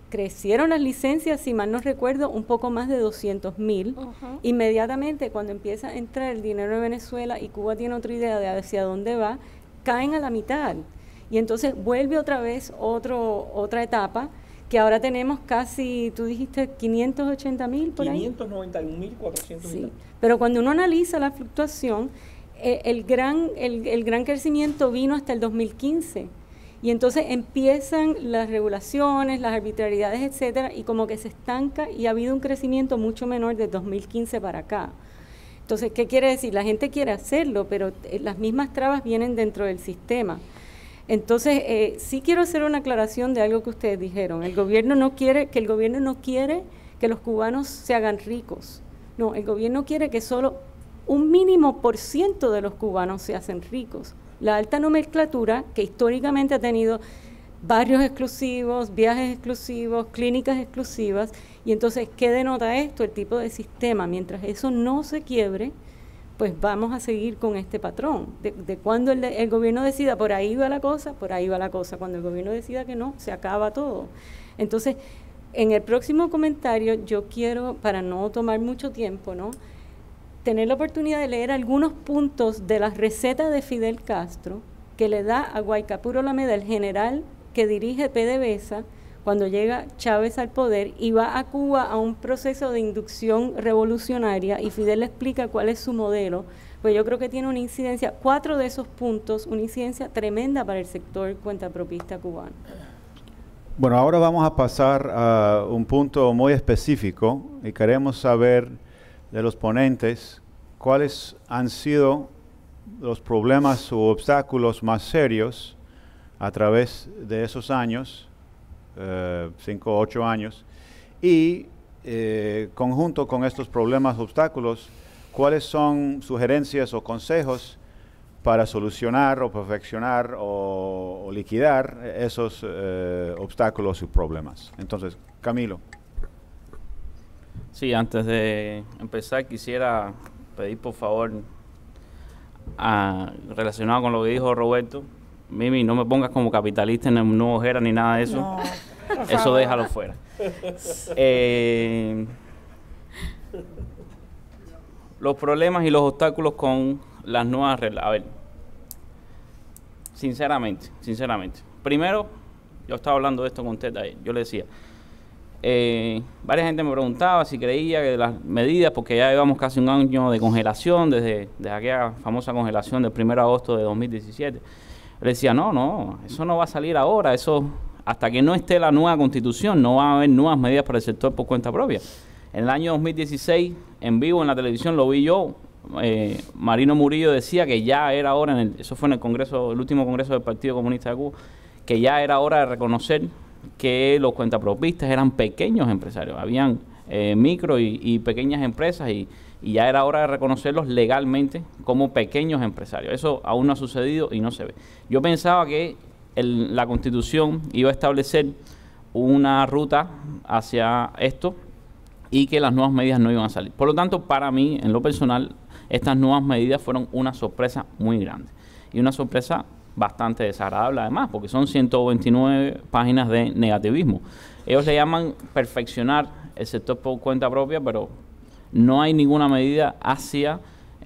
crecieron las licencias, si mal no recuerdo, un poco más de 200,000. Inmediatamente, cuando empieza a entrar el dinero de Venezuela y Cuba tiene otra idea de hacia dónde va, caen a la mitad. Y entonces vuelve otra vez otra etapa, que ahora tenemos casi, tú dijiste 580,000 por ahí. 591,400. Sí, pero cuando uno analiza la fluctuación, el gran crecimiento vino hasta el 2015. Y entonces empiezan las regulaciones, las arbitrariedades, etcétera, y como que se estanca, y ha habido un crecimiento mucho menor de 2015 para acá. Entonces, ¿qué quiere decir? La gente quiere hacerlo, pero las mismas trabas vienen dentro del sistema. Entonces, sí quiero hacer una aclaración de algo que ustedes dijeron. El gobierno no quiere que los cubanos se hagan ricos. No, el gobierno quiere que solo un mínimo % de los cubanos se hacen ricos. La alta nomenclatura, que históricamente ha tenido barrios exclusivos, viajes exclusivos, clínicas exclusivas, y entonces, ¿qué denota esto? El tipo de sistema. Mientras eso no se quiebre, pues vamos a seguir con este patrón. De cuando el gobierno decida por ahí va la cosa, por ahí va la cosa. Cuando el gobierno decida que no, se acaba todo. Entonces, en el próximo comentario yo quiero, para no tomar mucho tiempo, ¿no?, tener la oportunidad de leer algunos puntos de la receta de Fidel Castro que le da a Guaicapur Olameda, el general que dirige PDVSA, cuando llega Chávez al poder y va a Cuba a un proceso de inducción revolucionaria, y Fidel le explica cuál es su modelo. Pues yo creo que tiene una incidencia, 4 de esos puntos, una incidencia tremenda para el sector cuentapropista cubano. Bueno, ahora vamos a pasar a un punto muy específico y queremos saber de los ponentes cuáles han sido los problemas u obstáculos más serios a través de esos años, 5 o 8 años, y conjunto con estos problemas o obstáculos, cuáles son sugerencias o consejos para solucionar o perfeccionar o liquidar esos obstáculos y problemas. Entonces, Camilo. Sí, antes de empezar quisiera pedir por favor, relacionado con lo que dijo Roberto, Mimi, no me pongas como capitalista en el nuevo Ojera ni nada de eso. No, eso déjalo fuera. Los problemas y los obstáculos con las nuevas reglas. A ver, sinceramente. Primero, yo estaba hablando de esto con usted ayer. Yo le decía, varias gente me preguntaba si creía que las medidas, porque ya llevamos casi un año de congelación, desde aquella famosa congelación del 1 de agosto de 2017. Yo le decía, no, eso no va a salir ahora, eso hasta que no esté la nueva constitución, no va a haber nuevas medidas para el sector por cuenta propia. En el año 2016, en vivo en la televisión, lo vi yo, Marino Murillo decía que ya era hora, eso fue en el Congreso, el último Congreso del Partido Comunista de Cuba, que ya era hora de reconocer que los cuentapropistas eran pequeños empresarios, habían micro y pequeñas empresas, y ya era hora de reconocerlos legalmente como pequeños empresarios. Eso aún no ha sucedido y no se ve. Yo pensaba que la Constitución iba a establecer una ruta hacia esto y que las nuevas medidas no iban a salir. Por lo tanto, para mí, en lo personal, estas nuevas medidas fueron una sorpresa muy grande y una sorpresa bastante desagradable además, porque son 129 páginas de negativismo. Ellos le llaman perfeccionar el sector por cuenta propia, pero no hay ninguna medida hacia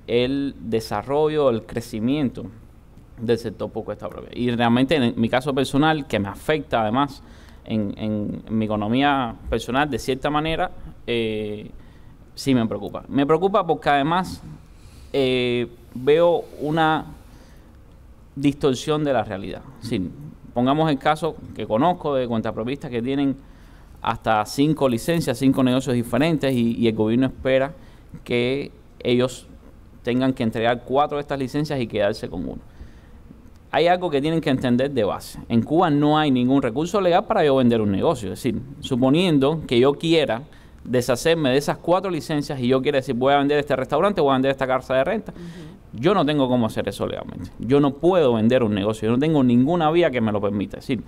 el desarrollo, el crecimiento del sector por cuenta propia. Y realmente en mi caso personal, que me afecta además en mi economía personal de cierta manera, sí me preocupa. Me preocupa porque además veo una distorsión de la realidad. Sí, pongamos el caso que conozco de cuentapropistas que tienen hasta 5 licencias, 5 negocios diferentes y el gobierno espera que ellos tengan que entregar 4 de estas licencias y quedarse con 1. Hay algo que tienen que entender de base. En Cuba no hay ningún recurso legal para yo vender un negocio. Es decir, suponiendo que yo quiera deshacerme de esas 4 licencias y yo quiera decir voy a vender este restaurante, voy a vender esta casa de renta, yo no tengo cómo hacer eso legalmente. Yo no puedo vender un negocio, yo no tengo ninguna vía que me lo permita. Es decir,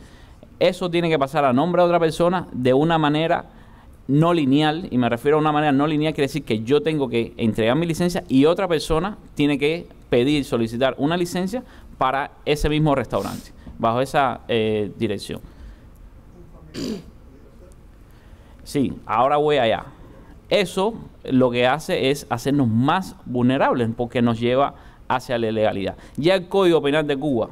eso tiene que pasar a nombre de otra persona de una manera no lineal, y me refiero a una manera no lineal, quiere decir que yo tengo que entregar mi licencia y otra persona tiene que pedir, solicitar una licencia para ese mismo restaurante, bajo esa dirección. Sí, ahora voy allá. Eso lo que hace es hacernos más vulnerables porque nos lleva hacia la ilegalidad. Ya el Código Penal de Cuba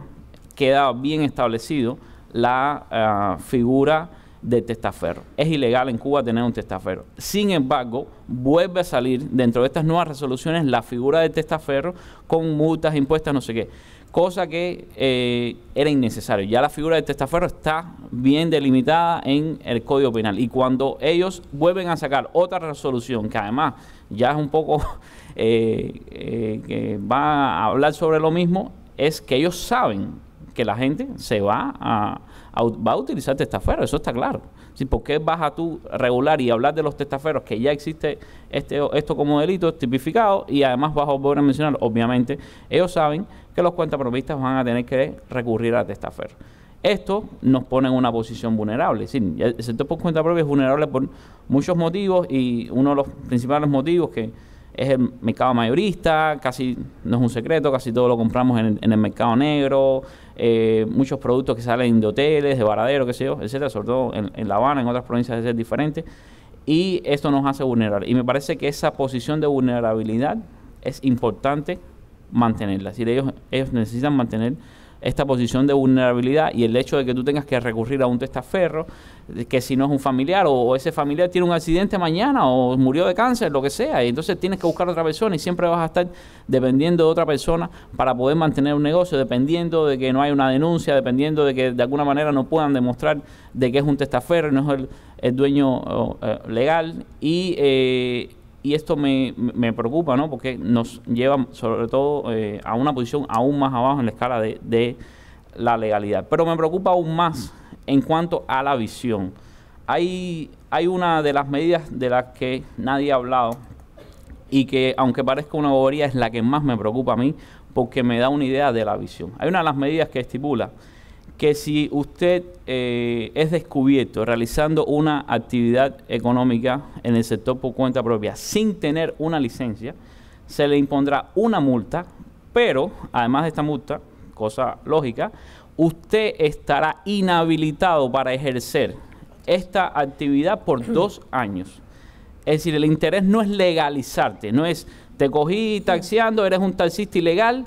queda bien establecido la figura de testaferro. Es ilegal en Cuba tener un testaferro. Sin embargo, vuelve a salir dentro de estas nuevas resoluciones la figura del testaferro con multas, impuestas, no sé qué. Cosa que era innecesario. Ya la figura del testaferro está bien delimitada en el Código Penal. Y cuando ellos vuelven a sacar otra resolución, que además ya es un poco que va a hablar sobre lo mismo, es que ellos saben que la gente se va a utilizar testaferros, eso está claro. ¿Sí? ¿Por qué vas a tú regular y hablar de los testaferros que ya existe esto como delito tipificado y además vas a volver a mencionar? Obviamente, ellos saben que los cuentapropistas van a tener que recurrir a testaferros. Esto nos pone en una posición vulnerable. Es decir, el sector por cuenta propia es vulnerable por muchos motivos y uno de los principales motivos que es el mercado mayorista, casi no es un secreto, casi todo lo compramos en el mercado negro, muchos productos que salen de hoteles, de varaderos, qué sé yo, etcétera, sobre todo en La Habana, en otras provincias es diferente, y esto nos hace vulnerables. Y me parece que esa posición de vulnerabilidad es importante mantenerla, es decir, ellos necesitan mantener esta posición de vulnerabilidad y el hecho de que tú tengas que recurrir a un testaferro, que si no es un familiar o ese familiar tiene un accidente mañana o murió de cáncer, lo que sea, y entonces tienes que buscar a otra persona y siempre vas a estar dependiendo de otra persona para poder mantener un negocio, dependiendo de que no hay una denuncia, dependiendo de que de alguna manera no puedan demostrar de que es un testaferro y no es el dueño legal y esto me preocupa, ¿no? Porque nos lleva sobre todo a una posición aún más abajo en la escala de la legalidad. Pero me preocupa aún más en cuanto a la visión. Hay una de las medidas de las que nadie ha hablado y que, aunque parezca una bobería, es la que más me preocupa a mí porque me da una idea de la visión. Hay una de las medidas que estipula que si usted es descubierto realizando una actividad económica en el sector por cuenta propia sin tener una licencia, se le impondrá una multa, pero además de esta multa, cosa lógica, usted estará inhabilitado para ejercer esta actividad por 2 años. Es decir, el interés no es legalizarte, no es te cogí taxiando, eres un taxista ilegal,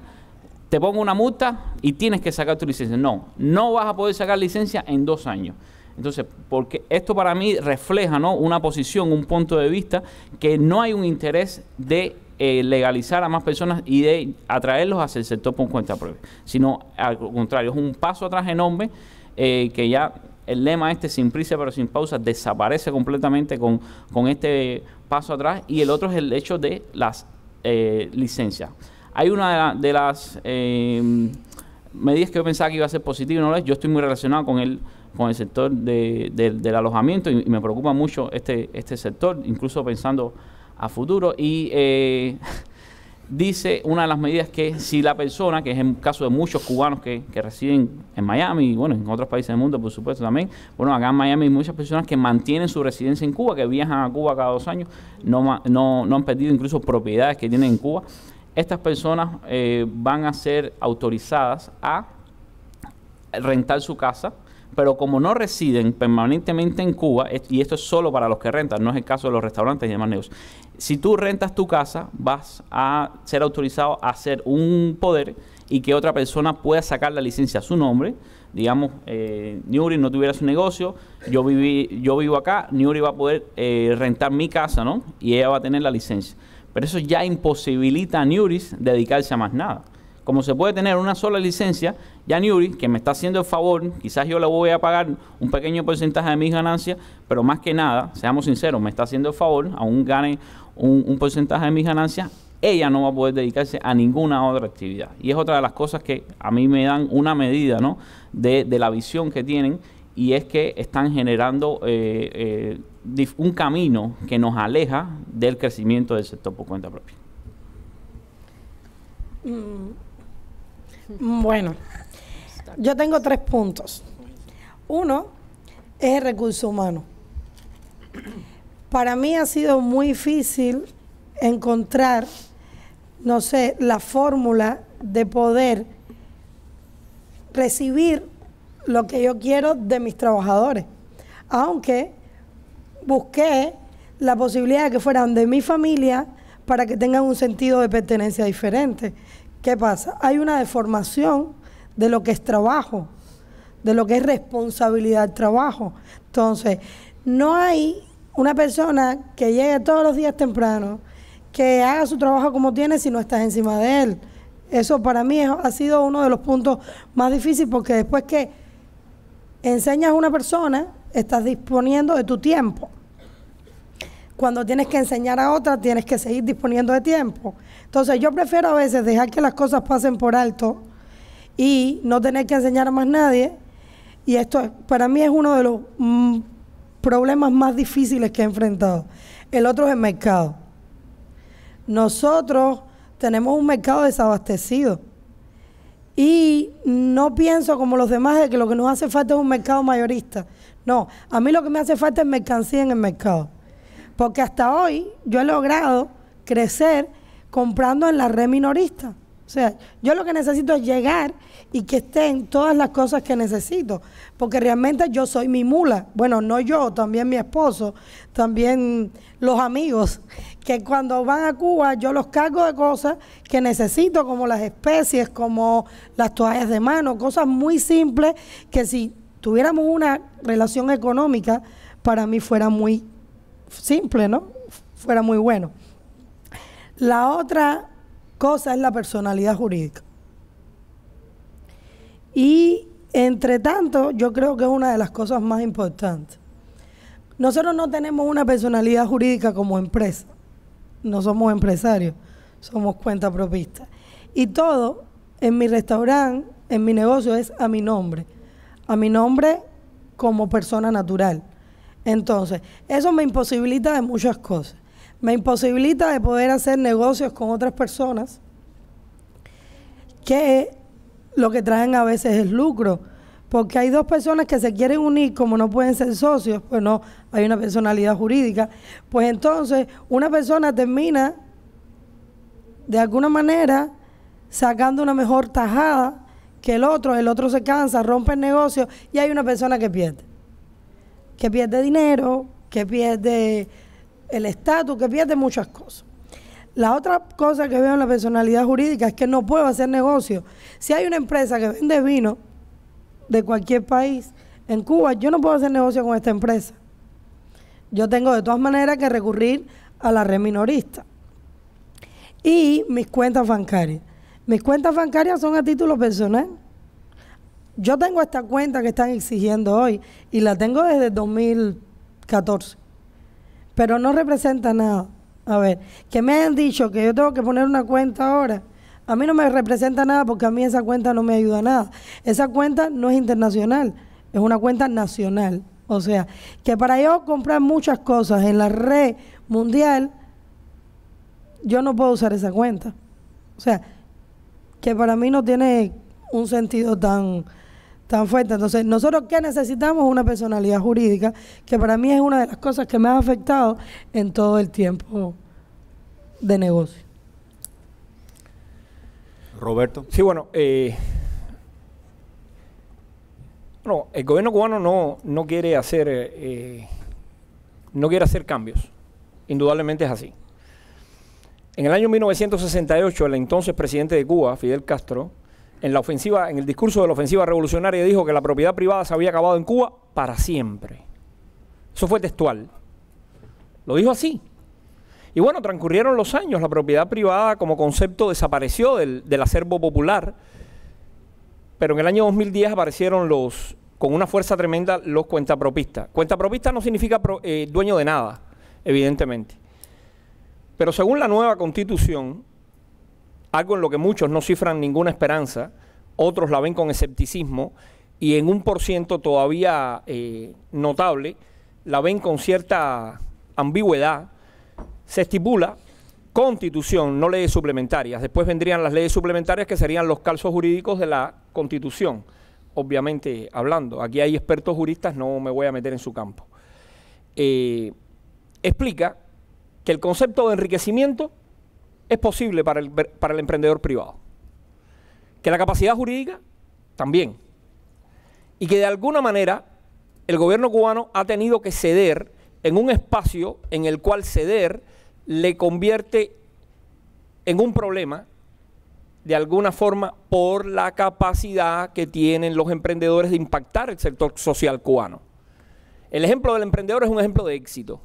te pongo una multa y tienes que sacar tu licencia. No, no vas a poder sacar licencia en 2 años. Entonces, porque esto para mí refleja, ¿no?, una posición, un punto de vista que no hay un interés de legalizar a más personas y de atraerlos hacia el sector por cuenta propia, sino al contrario, es un paso atrás enorme que ya el lema sin prisa pero sin pausa desaparece completamente con este paso atrás, y el otro es el hecho de las licencias. Hay una de las medidas que yo pensaba que iba a ser positiva y no lo es. Yo estoy muy relacionado con el sector del alojamiento y me preocupa mucho este sector, incluso pensando a futuro. Y dice una de las medidas que si la persona, que es el caso de muchos cubanos que residen en Miami y bueno, en otros países del mundo, por supuesto también, bueno, acá en Miami hay muchas personas que mantienen su residencia en Cuba, que viajan a Cuba cada 2 años, no han perdido incluso propiedades que tienen en Cuba. Estas personas van a ser autorizadas a rentar su casa, pero como no residen permanentemente en Cuba, y esto es solo para los que rentan, no es el caso de los restaurantes y demás negocios, si tú rentas tu casa, vas a ser autorizado a hacer un poder y que otra persona pueda sacar la licencia a su nombre. Digamos, Nuri no tuviera su negocio, yo vivo acá, Nuri va a poder rentar mi casa, ¿no?, y ella va a tener la licencia. Pero eso ya imposibilita a Nuri dedicarse a más nada. como se puede tener una sola licencia, ya Newry, que me está haciendo el favor, quizás yo le voy a pagar un pequeño porcentaje de mis ganancias, pero más que nada, seamos sinceros, me está haciendo el favor, aún gane un porcentaje de mis ganancias, ella no va a poder dedicarse a ninguna otra actividad. Y es otra de las cosas que a mí me dan una medida, ¿no?, de la visión que tienen, y es que están generando un camino que nos aleja del crecimiento del sector por cuenta propia. Bueno, yo tengo 3 puntos. Uno es el recurso humano. Para mí ha sido muy difícil encontrar, no sé, la fórmula de poder recibir lo que yo quiero de mis trabajadores, aunque busqué la posibilidad de que fueran de mi familia para que tengan un sentido de pertenencia diferente. ¿Qué pasa? Hay una deformación de lo que es trabajo, de lo que es responsabilidad del trabajo. Entonces, no hay una persona que llegue todos los días temprano, que haga su trabajo como tiene si no estás encima de él. Eso para mí ha sido uno de los puntos más difíciles, porque después que enseñas a una persona, estás disponiendo de tu tiempo. Cuando tienes que enseñar a otra, tienes que seguir disponiendo de tiempo. Entonces, yo prefiero a veces dejar que las cosas pasen por alto y no tener que enseñar a más nadie. Y esto para mí es uno de los problemas más difíciles que he enfrentado. El otro es el mercado. Nosotros tenemos un mercado desabastecido. Y no pienso como los demás de que lo que nos hace falta es un mercado mayorista. No, a mí lo que me hace falta es mercancía en el mercado. Porque hasta hoy yo he logrado crecer comprando en la red minorista. O sea, yo lo que necesito es llegar y que estén todas las cosas que necesito. Porque realmente yo soy mi mula. Bueno, no yo, también mi esposo, también los amigos, que cuando van a Cuba yo los cargo de cosas que necesito, como las especies, como las toallas de mano, cosas muy simples que si tuviéramos una relación económica, para mí fuera muy simple, ¿no? Fuera muy bueno. La otra cosa es la personalidad jurídica. Y entre tanto, yo creo que es una de las cosas más importantes. Nosotros no tenemos una personalidad jurídica como empresa. No somos empresarios, somos cuentapropistas. Y todo en mi restaurante, en mi negocio, es a mi nombre como persona natural. Entonces, eso me imposibilita de muchas cosas. Me imposibilita de poder hacer negocios con otras personas que lo que traen a veces es lucro. Porque hay 2 personas que se quieren unir, como no pueden ser socios, pues no, hay una personalidad jurídica. Pues entonces, una persona termina, de alguna manera, sacando una mejor tajada que el otro se cansa, rompe el negocio y hay una persona que pierde. Que pierde dinero, que pierde el estatus, que pierde muchas cosas. La otra cosa que veo en la personalidad jurídica es que no puedo hacer negocio. Si hay una empresa que vende vino de cualquier país, en Cuba yo no puedo hacer negocio con esta empresa. Yo tengo de todas maneras que recurrir a la red minorista. Y mis cuentas bancarias. Mis cuentas bancarias son a título personal. Yo tengo esta cuenta que están exigiendo hoy y la tengo desde 2014. Pero no representa nada. A ver, que me hayan dicho que yo tengo que poner una cuenta ahora, a mí no me representa nada porque a mí esa cuenta no me ayuda a nada. Esa cuenta no es internacional, es una cuenta nacional. O sea, que para yo comprar muchas cosas en la red mundial, yo no puedo usar esa cuenta. O sea, que para mí no tiene un sentido tan fuerte. Entonces, nosotros ¿qué necesitamos? Una personalidad jurídica, que para mí es una de las cosas que me ha afectado en todo el tiempo de negocio. Roberto. Sí, bueno, el gobierno cubano no quiere hacer cambios. Indudablemente es así. En el año 1968, el entonces presidente de Cuba, Fidel Castro, en el discurso de la ofensiva revolucionaria, dijo que la propiedad privada se había acabado en Cuba para siempre. Eso fue textual. Lo dijo así. Y bueno, transcurrieron los años, la propiedad privada como concepto desapareció del acervo popular, pero en el año 2010 aparecieron con una fuerza tremenda los cuentapropistas. Cuentapropista no significa dueño de nada, evidentemente. Pero según la nueva Constitución, algo en lo que muchos no cifran ninguna esperanza, otros la ven con escepticismo y en un % todavía notable la ven con cierta ambigüedad. Se estipula Constitución, no leyes suplementarias. Después vendrían las leyes suplementarias, que serían los calzos jurídicos de la Constitución, obviamente hablando. Aquí hay expertos juristas, no me voy a meter en su campo. Explica que el concepto de enriquecimiento es posible para el emprendedor privado, que la capacidad jurídica también, y que de alguna manera el gobierno cubano ha tenido que ceder en un espacio en el cual ceder le convierte en un problema de alguna forma por la capacidad que tienen los emprendedores de impactar el sector social cubano. El ejemplo del emprendedor es un ejemplo de éxito.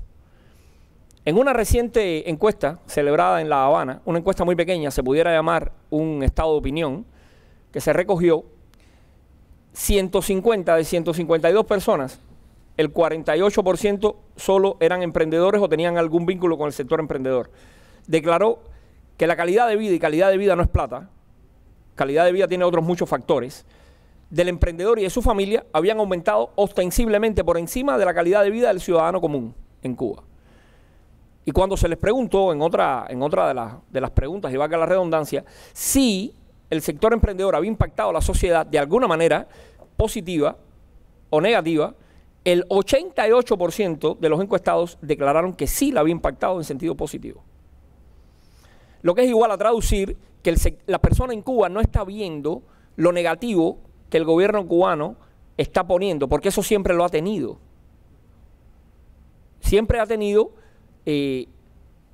En una reciente encuesta celebrada en La Habana, una encuesta muy pequeña, se pudiera llamar un estado de opinión, que se recogió, 150 de 152 personas, el 48% solo eran emprendedores o tenían algún vínculo con el sector emprendedor. Declaró que la calidad de vida, y calidad de vida no es plata, calidad de vida tiene otros muchos factores, del emprendedor y de su familia habían aumentado ostensiblemente por encima de la calidad de vida del ciudadano común en Cuba. Y cuando se les preguntó en otra de las preguntas, y valga la redundancia, si el sector emprendedor había impactado a la sociedad de alguna manera positiva o negativa, el 88% de los encuestados declararon que sí la había impactado en sentido positivo. Lo que es igual a traducir que la persona en Cuba no está viendo lo negativo que el gobierno cubano está poniendo, porque eso siempre lo ha tenido. Siempre ha tenido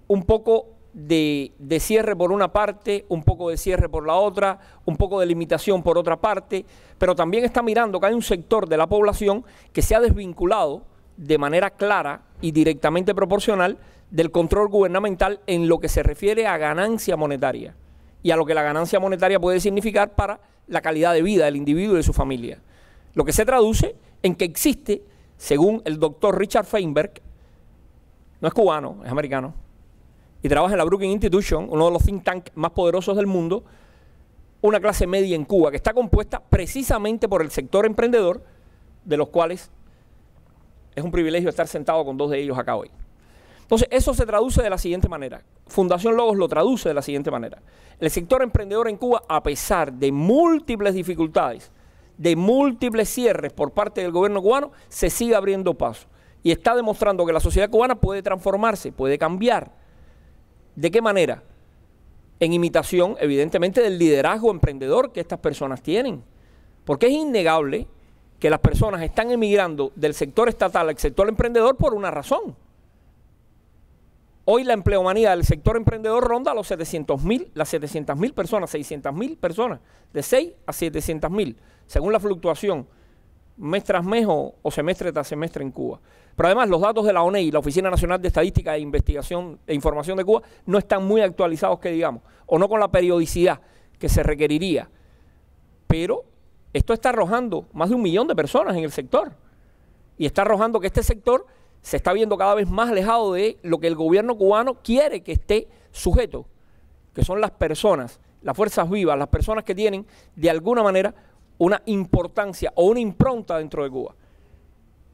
un poco de cierre por una parte, un poco de cierre por la otra, un poco de limitación por otra parte, pero también está mirando que hay un sector de la población que se ha desvinculado de manera clara y directamente proporcional del control gubernamental en lo que se refiere a ganancia monetaria y a lo que la ganancia monetaria puede significar para la calidad de vida del individuo y de su familia. Lo que se traduce en que existe, según el doctor Richard Feinberg, no es cubano, es americano, y trabaja en la Brookings Institution, uno de los think tanks más poderosos del mundo, una clase media en Cuba que está compuesta precisamente por el sector emprendedor, de los cuales es un privilegio estar sentado con dos de ellos acá hoy. Entonces, eso se traduce de la siguiente manera. Fundación Logos lo traduce de la siguiente manera. El sector emprendedor en Cuba, a pesar de múltiples dificultades, de múltiples cierres por parte del gobierno cubano, se sigue abriendo paso. Y está demostrando que la sociedad cubana puede transformarse, puede cambiar. ¿De qué manera? En imitación, evidentemente, del liderazgo emprendedor que estas personas tienen. Porque es innegable que las personas están emigrando del sector estatal al sector emprendedor por una razón. Hoy la empleomanía del sector emprendedor ronda a los 700.000, las 700.000 personas, 600.000 personas, de 6 a 700.000, según la fluctuación mes tras mes o semestre tras semestre en Cuba. Pero además los datos de la ONEI, la Oficina Nacional de Estadística e Investigación e Información de Cuba, no están muy actualizados, que digamos, o no con la periodicidad que se requeriría. Pero esto está arrojando más de 1 millón de personas en el sector. Y está arrojando que este sector se está viendo cada vez más alejado de lo que el gobierno cubano quiere que esté sujeto, que son las personas, las fuerzas vivas, las personas que tienen de alguna manera una importancia o una impronta dentro de Cuba.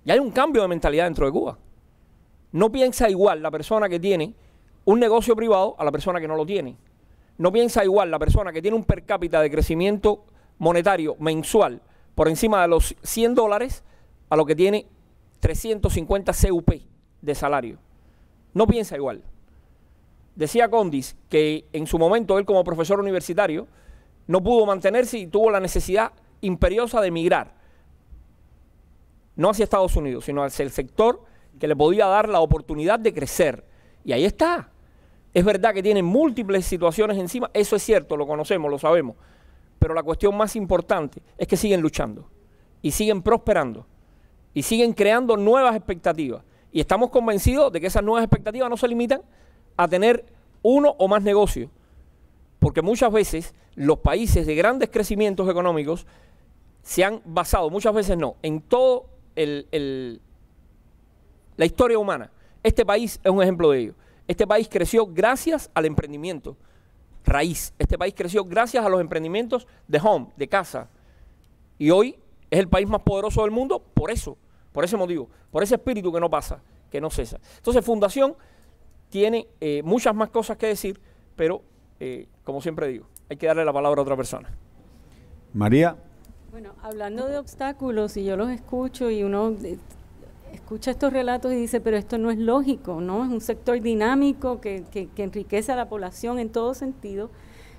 Y hay un cambio de mentalidad dentro de Cuba. No piensa igual la persona que tiene un negocio privado a la persona que no lo tiene. No piensa igual la persona que tiene un per cápita de crecimiento monetario mensual por encima de los $100 a lo que tiene 350 CUP de salario. No piensa igual. Decía Condis que en su momento él como profesor universitario no pudo mantenerse y tuvo la necesidad imperiosa de emigrar. No hacia Estados Unidos, sino hacia el sector que le podía dar la oportunidad de crecer. Y ahí está. Es verdad que tienen múltiples situaciones encima, eso es cierto, lo conocemos, lo sabemos. Pero la cuestión más importante es que siguen luchando y siguen prosperando y siguen creando nuevas expectativas. Y estamos convencidos de que esas nuevas expectativas no se limitan a tener uno o más negocios, porque muchas veces los países de grandes crecimientos económicos se han basado, muchas veces no, en todo la historia humana. Este país es un ejemplo de ello. Este país creció gracias al emprendimiento raíz. Este país creció gracias a los emprendimientos de home, de casa. Y hoy es el país más poderoso del mundo por eso, por ese motivo, por ese espíritu que no pasa, que no cesa. Entonces, Fundación tiene muchas más cosas que decir, pero, como siempre digo, hay que darle la palabra a otra persona. María. Bueno, hablando de obstáculos, y yo los escucho y uno escucha estos relatos y dice, pero esto no es lógico, ¿no? Es un sector dinámico que enriquece a la población en todo sentido,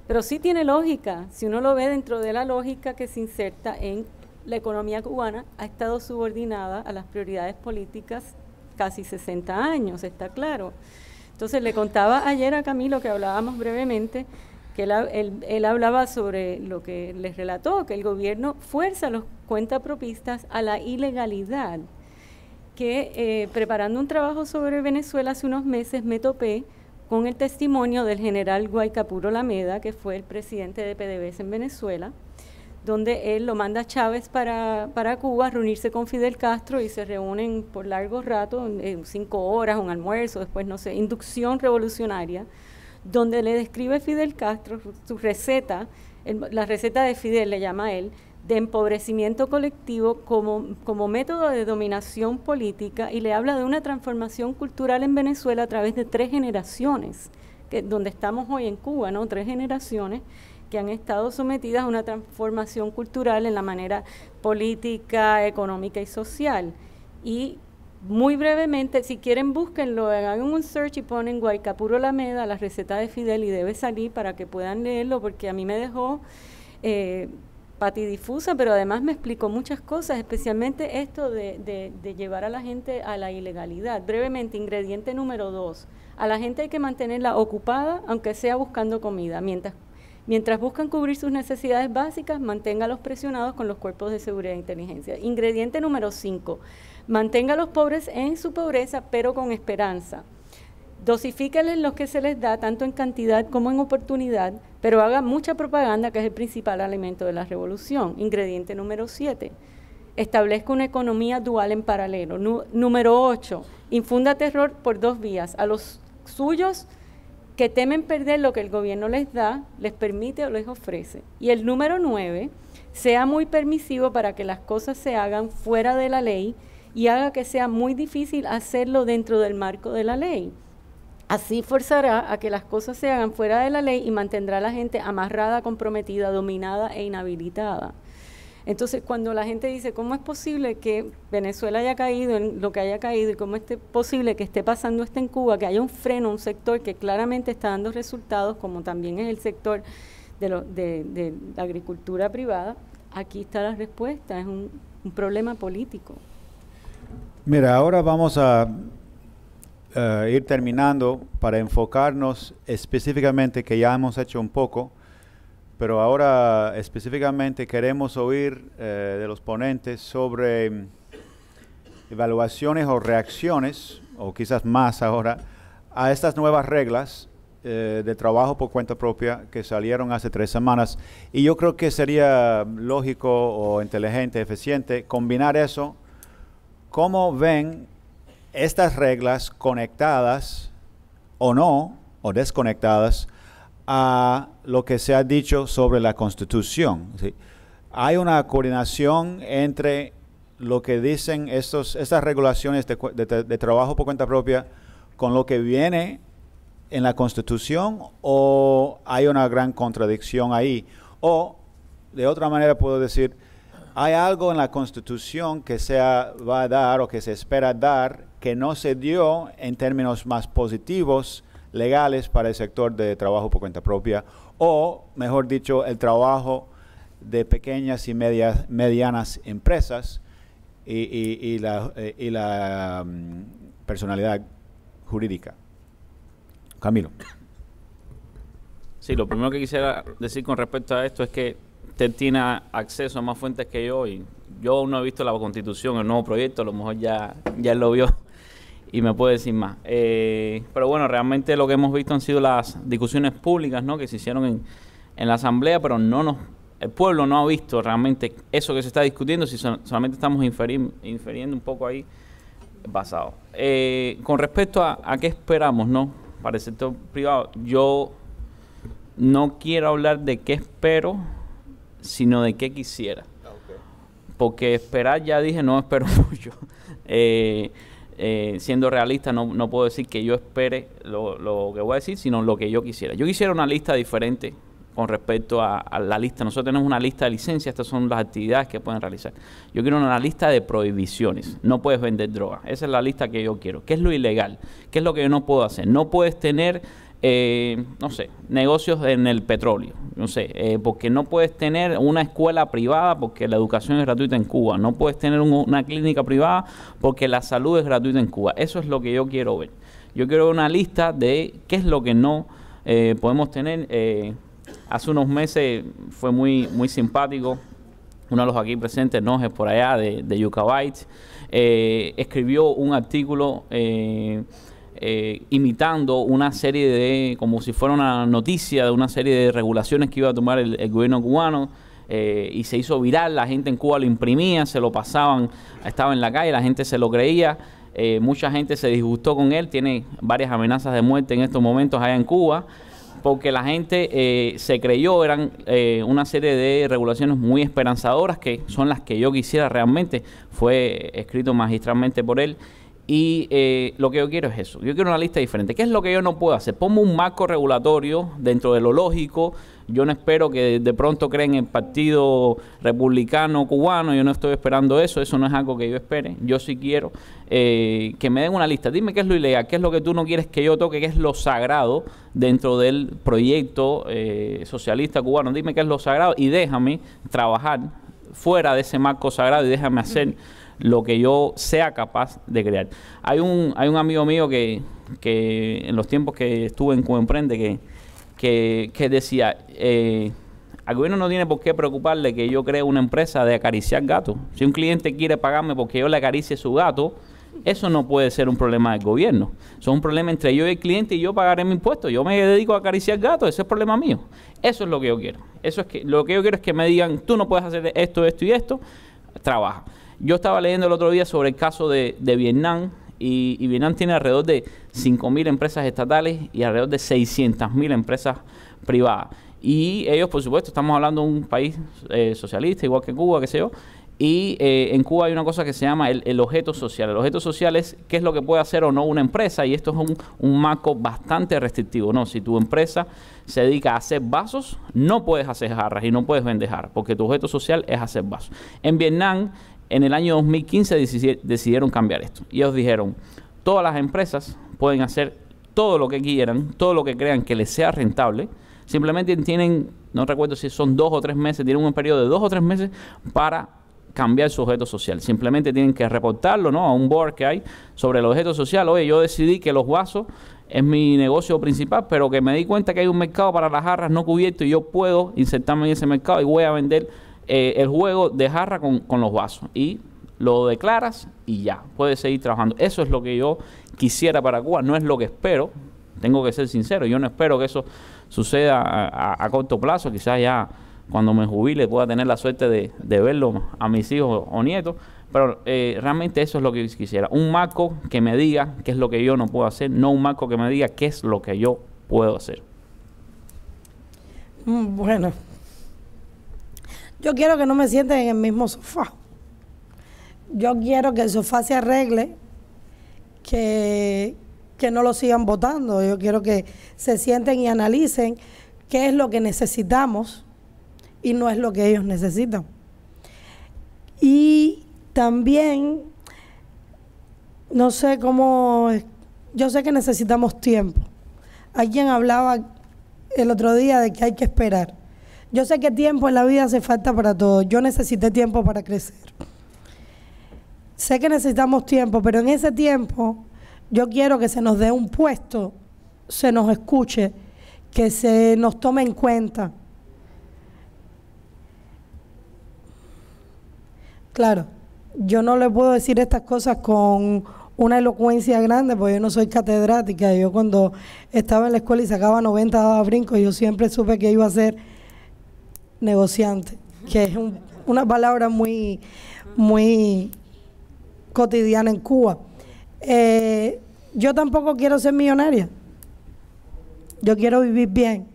pero sí tiene lógica. Si uno lo ve dentro de la lógica que se inserta en la economía cubana, ha estado subordinada a las prioridades políticas casi 60 años, está claro. Entonces, le contaba ayer a Camilo, que hablábamos brevemente, que él hablaba sobre lo que les relató, que el gobierno fuerza a los cuentapropistas a la ilegalidad, que preparando un trabajo sobre Venezuela hace unos meses me topé con el testimonio del general Guaycapuro Lameda, que fue el presidente de PDVSA en Venezuela, donde él lo manda a Chávez para Cuba a reunirse con Fidel Castro y se reúnen por largos ratos, 5 horas, un almuerzo, después no sé, inducción revolucionaria, donde le describe Fidel Castro su receta, la receta de Fidel le llama a él, de empobrecimiento colectivo como método de dominación política, y le habla de una transformación cultural en Venezuela a través de 3 generaciones, donde estamos hoy en Cuba, ¿no? 3 generaciones que han estado sometidas a una transformación cultural en la manera política, económica y social. Y muy brevemente, si quieren búsquenlo, hagan un search y ponen Guaycapuro Lameda, la receta de Fidel, y debe salir para que puedan leerlo, porque a mí me dejó patidifusa, pero además me explicó muchas cosas, especialmente esto de llevar a la gente a la ilegalidad. Brevemente, ingrediente número 2, a la gente hay que mantenerla ocupada, aunque sea buscando comida. Mientras buscan cubrir sus necesidades básicas, manténgalos presionados con los cuerpos de seguridad e inteligencia. Ingrediente número 5, mantenga a los pobres en su pobreza, pero con esperanza. Dosifíquenles lo que se les da, tanto en cantidad como en oportunidad, pero haga mucha propaganda, que es el principal alimento de la revolución. Ingrediente número 7, establezca una economía dual en paralelo. Número 8, infunda terror por 2 vías. A los suyos que temen perder lo que el gobierno les da, les permite o les ofrece. Y el número 9, sea muy permisivo para que las cosas se hagan fuera de la ley y haga que sea muy difícil hacerlo dentro del marco de la ley. Así forzará a que las cosas se hagan fuera de la ley y mantendrá a la gente amarrada, comprometida, dominada e inhabilitada. Entonces, cuando la gente dice, ¿cómo es posible que Venezuela haya caído en lo que haya caído y cómo es posible que esté pasando esto en Cuba, que haya un freno, un sector que claramente está dando resultados, como también es el sector de la agricultura privada? Aquí está la respuesta, es un problema político. Mira, ahora vamos a ir terminando para enfocarnos específicamente, que ya hemos hecho un poco, pero ahora específicamente queremos oír de los ponentes sobre evaluaciones o reacciones, o quizás más ahora, a estas nuevas reglas de trabajo por cuenta propia que salieron hace 3 semanas. Y yo creo que sería lógico o inteligente, eficiente, combinar eso. ¿Cómo ven estas reglas conectadas o no, o desconectadas, a lo que se ha dicho sobre la Constitución? ¿Sí? Hay una coordinación entre lo que dicen estas regulaciones de trabajo por cuenta propia con lo que viene en la Constitución, o hay una gran contradicción ahí? O, de otra manera puedo decir, ¿hay algo en la Constitución que se va a dar o que se espera dar que no se dio en términos más positivos, legales, para el sector de trabajo por cuenta propia, o, mejor dicho, el trabajo de pequeñas y medianas empresas y la personalidad jurídica? Camilo. Sí, lo primero que quisiera decir con respecto a esto es que usted tiene acceso a más fuentes que yo, y yo no he visto la Constitución, el nuevo proyecto, a lo mejor ya él lo vio. y me puede decir más. Pero bueno, realmente lo que hemos visto han sido las discusiones públicas, ¿no?, que se hicieron en la asamblea, pero el pueblo no ha visto realmente eso que se está discutiendo, si solamente estamos infiriendo un poco ahí basado. Con respecto a qué esperamos, ¿no?, para el sector privado, yo no quiero hablar de qué espero, sino de qué quisiera. Porque esperar, ya dije, no espero mucho. Siendo realista, no puedo decir que yo espere lo que voy a decir, sino lo que yo quisiera. Yo quisiera una lista diferente con respecto a la lista. Nosotros tenemos una lista de licencias, estas son las actividades que pueden realizar. Yo quiero una lista de prohibiciones. No puedes vender droga. Esa es la lista que yo quiero. ¿Qué es lo ilegal? ¿Qué es lo que yo no puedo hacer? No puedes tener, no sé, negocios en el petróleo. No sé, porque no puedes tener una escuela privada porque la educación es gratuita en Cuba. No puedes tener una clínica privada porque la salud es gratuita en Cuba. Eso es lo que yo quiero ver. Yo quiero ver una lista de qué es lo que no podemos tener. Hace unos meses fue muy simpático. Uno de los aquí presentes, Nojes, por allá, de Yucabytes, escribió un artículo imitando una serie de, como si fuera una noticia de una serie de regulaciones que iba a tomar el gobierno cubano, y se hizo viral. La gente en Cuba lo imprimía, se lo pasaban, estaba en la calle, la gente se lo creía. Mucha gente se disgustó con él, tiene varias amenazas de muerte en estos momentos allá en Cuba, porque la gente se creyó. Eran una serie de regulaciones muy esperanzadoras, que son las que yo quisiera realmente. Fue escrito magistralmente por él. Y lo que yo quiero es eso. Yo quiero una lista diferente. ¿Qué es lo que yo no puedo hacer? Pongo un marco regulatorio dentro de lo lógico. Yo no espero que de pronto creen el Partido Republicano Cubano. Yo no estoy esperando eso. Eso no es algo que yo espere. Yo sí quiero que me den una lista. Dime qué es lo ilegal, qué es lo que tú no quieres que yo toque, qué es lo sagrado dentro del proyecto socialista cubano. Dime qué es lo sagrado y déjame trabajar fuera de ese marco sagrado y déjame hacer lo que yo sea capaz de crear. Hay un amigo mío que en los tiempos que estuve en Cuba Emprende que decía, al gobierno no tiene por qué preocuparle que yo cree una empresa de acariciar gatos. Si un cliente quiere pagarme porque yo le acaricie su gato, eso no puede ser un problema del gobierno. Eso es un problema entre yo y el cliente, y yo pagaré mi impuesto. Yo me dedico a acariciar gatos, ese es el problema mío. Eso es lo que yo quiero. Lo que yo quiero es que me digan, tú no puedes hacer esto, esto y esto, trabaja. Yo estaba leyendo el otro día sobre el caso de Vietnam, y Vietnam tiene alrededor de 5.000 empresas estatales y alrededor de 600.000 empresas privadas. Y ellos, por supuesto, estamos hablando de un país socialista, igual que Cuba, qué sé yo. Y en Cuba hay una cosa que se llama el objeto social. El objeto social es qué es lo que puede hacer o no una empresa, y esto es un marco bastante restrictivo. No, si tu empresa se dedica a hacer vasos, no puedes hacer jarras y no puedes vender jarras, porque tu objeto social es hacer vasos. En Vietnam, en el año 2015 decidieron cambiar esto. Y ellos dijeron, todas las empresas pueden hacer todo lo que quieran, todo lo que crean que les sea rentable. Simplemente tienen, no recuerdo si son 2 o 3 meses, tienen un periodo de 2 o 3 meses para cambiar su objeto social. Simplemente tienen que reportarlo, ¿no?, a un board que hay sobre el objeto social. Oye, yo decidí que los vasos es mi negocio principal, pero que me di cuenta que hay un mercado para las jarras no cubierto y yo puedo insertarme en ese mercado y voy a vender el juego de jarra con los vasos. Y lo declaras y ya, puedes seguir trabajando. Eso es lo que yo quisiera para Cuba, no es lo que espero. Tengo que ser sincero, yo no espero que eso suceda a corto plazo. Quizás ya cuando me jubile pueda tener la suerte de verlo a mis hijos o nietos, pero realmente eso es lo que quisiera. Un marco que me diga qué es lo que yo no puedo hacer, no un marco que me diga qué es lo que yo puedo hacer. Bueno, yo quiero que no me sienten en el mismo sofá. Yo quiero que el sofá se arregle, que no lo sigan votando. Yo quiero que se sienten y analicen qué es lo que necesitamos y no es lo que ellos necesitan. Y también, no sé cómo, yo sé que necesitamos tiempo. Alguien hablaba el otro día de que hay que esperar. Yo sé que tiempo en la vida hace falta para todo. Yo necesité tiempo para crecer. Sé que necesitamos tiempo, pero en ese tiempo yo quiero que se nos dé un puesto, se nos escuche, que se nos tome en cuenta. Claro, yo no le puedo decir estas cosas con una elocuencia grande, porque yo no soy catedrática. Yo cuando estaba en la escuela y sacaba 90 daba brincos, yo siempre supe que iba a ser negociante, que es una palabra muy, muy cotidiana en Cuba. Yo tampoco quiero ser millonaria. Yo quiero vivir bien,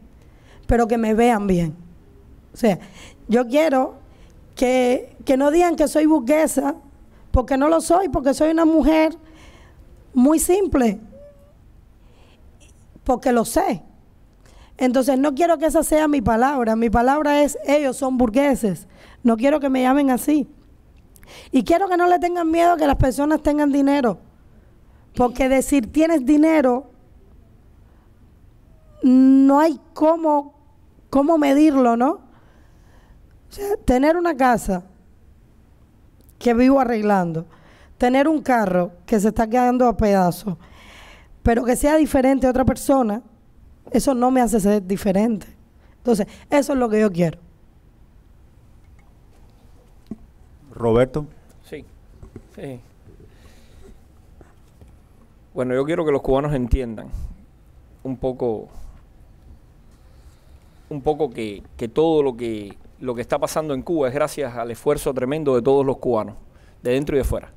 pero que me vean bien. O sea, yo quiero que no digan que soy burguesa, porque no lo soy, porque soy una mujer muy simple, porque lo sé. Entonces no quiero que esa sea mi palabra. Mi palabra es, ellos son burgueses. No quiero que me llamen así. Y quiero que no le tengan miedo a que las personas tengan dinero, porque decir tienes dinero, no hay cómo medirlo, ¿no? O sea, tener una casa que vivo arreglando, tener un carro que se está quedando a pedazos, pero que sea diferente a otra persona, eso no me hace ser diferente. Entonces, eso es lo que yo quiero. Roberto. Sí. Bueno, yo quiero que los cubanos entiendan un poco que todo lo que está pasando en Cuba es gracias al esfuerzo tremendo de todos los cubanos, de dentro y de fuera.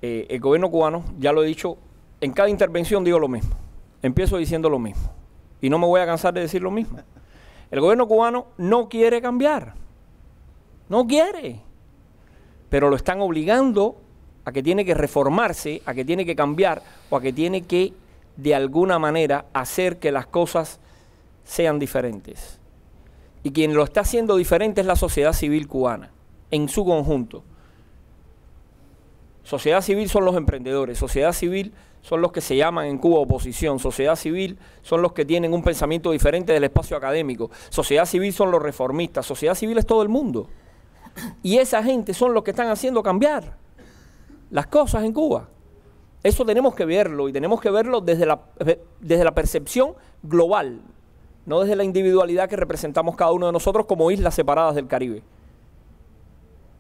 El gobierno cubano, ya lo he dicho, en cada intervención digo lo mismo, empiezo diciendo lo mismo, y no me voy a cansar de decir lo mismo. El gobierno cubano no quiere cambiar, no quiere, pero lo están obligando a que tiene que reformarse, a que tiene que cambiar, o a que tiene que, de alguna manera, hacer que las cosas sean diferentes. Y quien lo está haciendo diferente es la sociedad civil cubana, en su conjunto. Sociedad civil son los emprendedores, sociedad civil son los que se llaman en Cuba oposición, sociedad civil son los que tienen un pensamiento diferente del espacio académico, sociedad civil son los reformistas, sociedad civil es todo el mundo. Y esa gente son los que están haciendo cambiar las cosas en Cuba. Eso tenemos que verlo, y tenemos que verlo desde la percepción global, no desde la individualidad que representamos cada uno de nosotros como islas separadas del Caribe.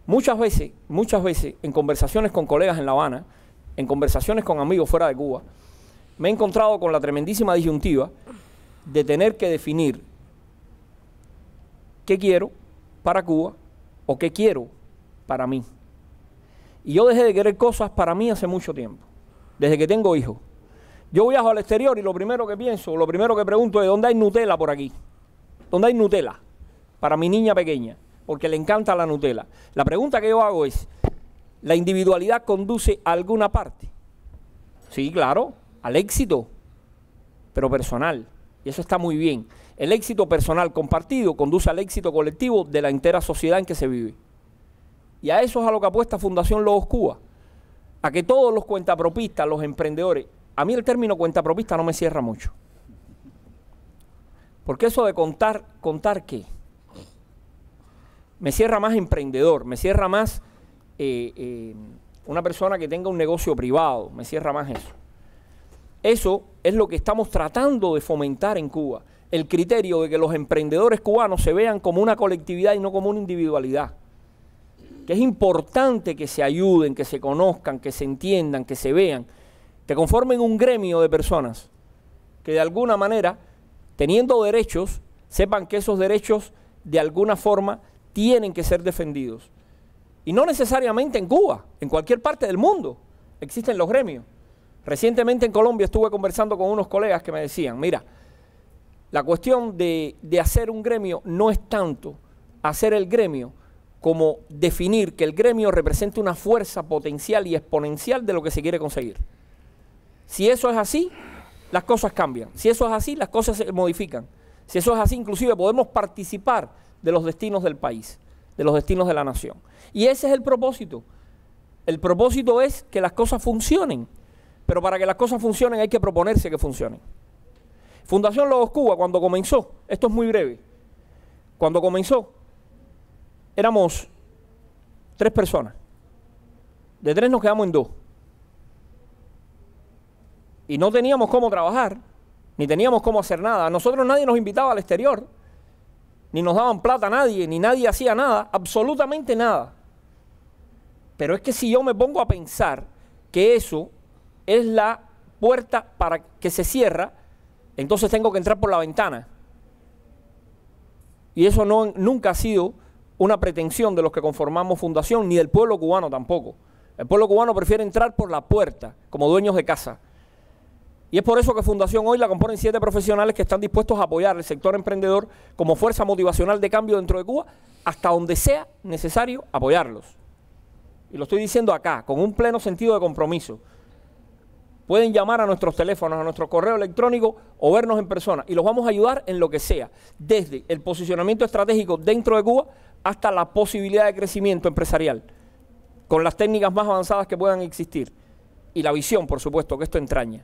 Muchas veces, en conversaciones con colegas en La Habana, en conversaciones con amigos fuera de Cuba, me he encontrado con la tremendísima disyuntiva de tener que definir qué quiero para Cuba o qué quiero para mí. Y yo dejé de querer cosas para mí hace mucho tiempo, desde que tengo hijos. Yo viajo al exterior y lo primero que pienso, lo primero que pregunto es ¿dónde hay Nutella por aquí? ¿Dónde hay Nutella para mi niña pequeña? Porque le encanta la Nutella. La pregunta que yo hago es, ¿la individualidad conduce a alguna parte? Sí, claro, al éxito, pero personal. Y eso está muy bien. El éxito personal compartido conduce al éxito colectivo de la entera sociedad en que se vive. Y a eso es a lo que apuesta Fundación Logos Cuba. A que todos los cuentapropistas, los emprendedores, a mí el término cuentapropista no me cierra mucho. Porque eso de ¿contar qué? Me cierra más emprendedor, me cierra más una persona que tenga un negocio privado, me cierra más eso. Eso es lo que estamos tratando de fomentar en Cuba, el criterio de que los emprendedores cubanos se vean como una colectividad y no como una individualidad. Que es importante que se ayuden, que se conozcan, que se entiendan, que se vean, que conformen un gremio de personas que de alguna manera, teniendo derechos, sepan que esos derechos de alguna forma tienen que ser defendidos. Y no necesariamente en Cuba, en cualquier parte del mundo existen los gremios. Recientemente en Colombia estuve conversando con unos colegas que me decían, mira, la cuestión de hacer un gremio no es tanto hacer el gremio como definir que el gremio represente una fuerza potencial y exponencial de lo que se quiere conseguir. Si eso es así, las cosas cambian. Si eso es así, las cosas se modifican. Si eso es así, inclusive podemos participar de los destinos del país, de los destinos de la nación. Y ese es el propósito. El propósito es que las cosas funcionen, pero para que las cosas funcionen hay que proponerse que funcionen. Fundación Logos Cuba, cuando comenzó, esto es muy breve, cuando comenzó, éramos 3 personas. De 3 nos quedamos en 2. Y no teníamos cómo trabajar, ni teníamos cómo hacer nada. A nosotros nadie nos invitaba al exterior, ni nos daban plata a nadie, ni nadie hacía nada, absolutamente nada. Pero es que si yo me pongo a pensar que eso es la puerta para que se cierra, entonces tengo que entrar por la ventana. Y eso nunca ha sido una pretensión de los que conformamos Fundación, ni del pueblo cubano tampoco. El pueblo cubano prefiere entrar por la puerta, como dueños de casa. Y es por eso que Fundación hoy la componen 7 profesionales que están dispuestos a apoyar el sector emprendedor como fuerza motivacional de cambio dentro de Cuba, hasta donde sea necesario apoyarlos. Y lo estoy diciendo acá, con un pleno sentido de compromiso. Pueden llamar a nuestros teléfonos, a nuestro correo electrónico o vernos en persona y los vamos a ayudar en lo que sea, desde el posicionamiento estratégico dentro de Cuba hasta la posibilidad de crecimiento empresarial, con las técnicas más avanzadas que puedan existir y la visión, por supuesto, que esto entraña.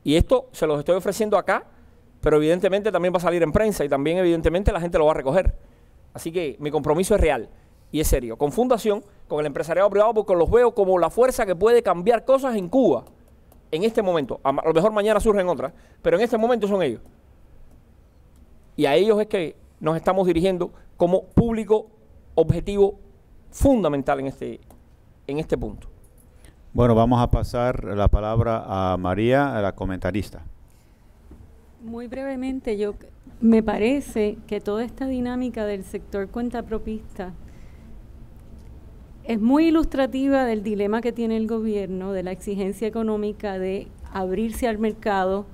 Y esto se los estoy ofreciendo acá, pero evidentemente también va a salir en prensa y también evidentemente la gente lo va a recoger. Así que mi compromiso es real y es serio, con Fundación, con el empresariado privado, porque los veo como la fuerza que puede cambiar cosas en Cuba en este momento. A lo mejor mañana surgen otras, pero en este momento son ellos. Y a ellos es que nos estamos dirigiendo como público objetivo fundamental en este punto. Bueno, vamos a pasar la palabra a María, a la comentarista. Muy brevemente, me parece que toda esta dinámica del sector cuentapropista es muy ilustrativa del dilema que tiene el gobierno, de la exigencia económica de abrirse al mercado,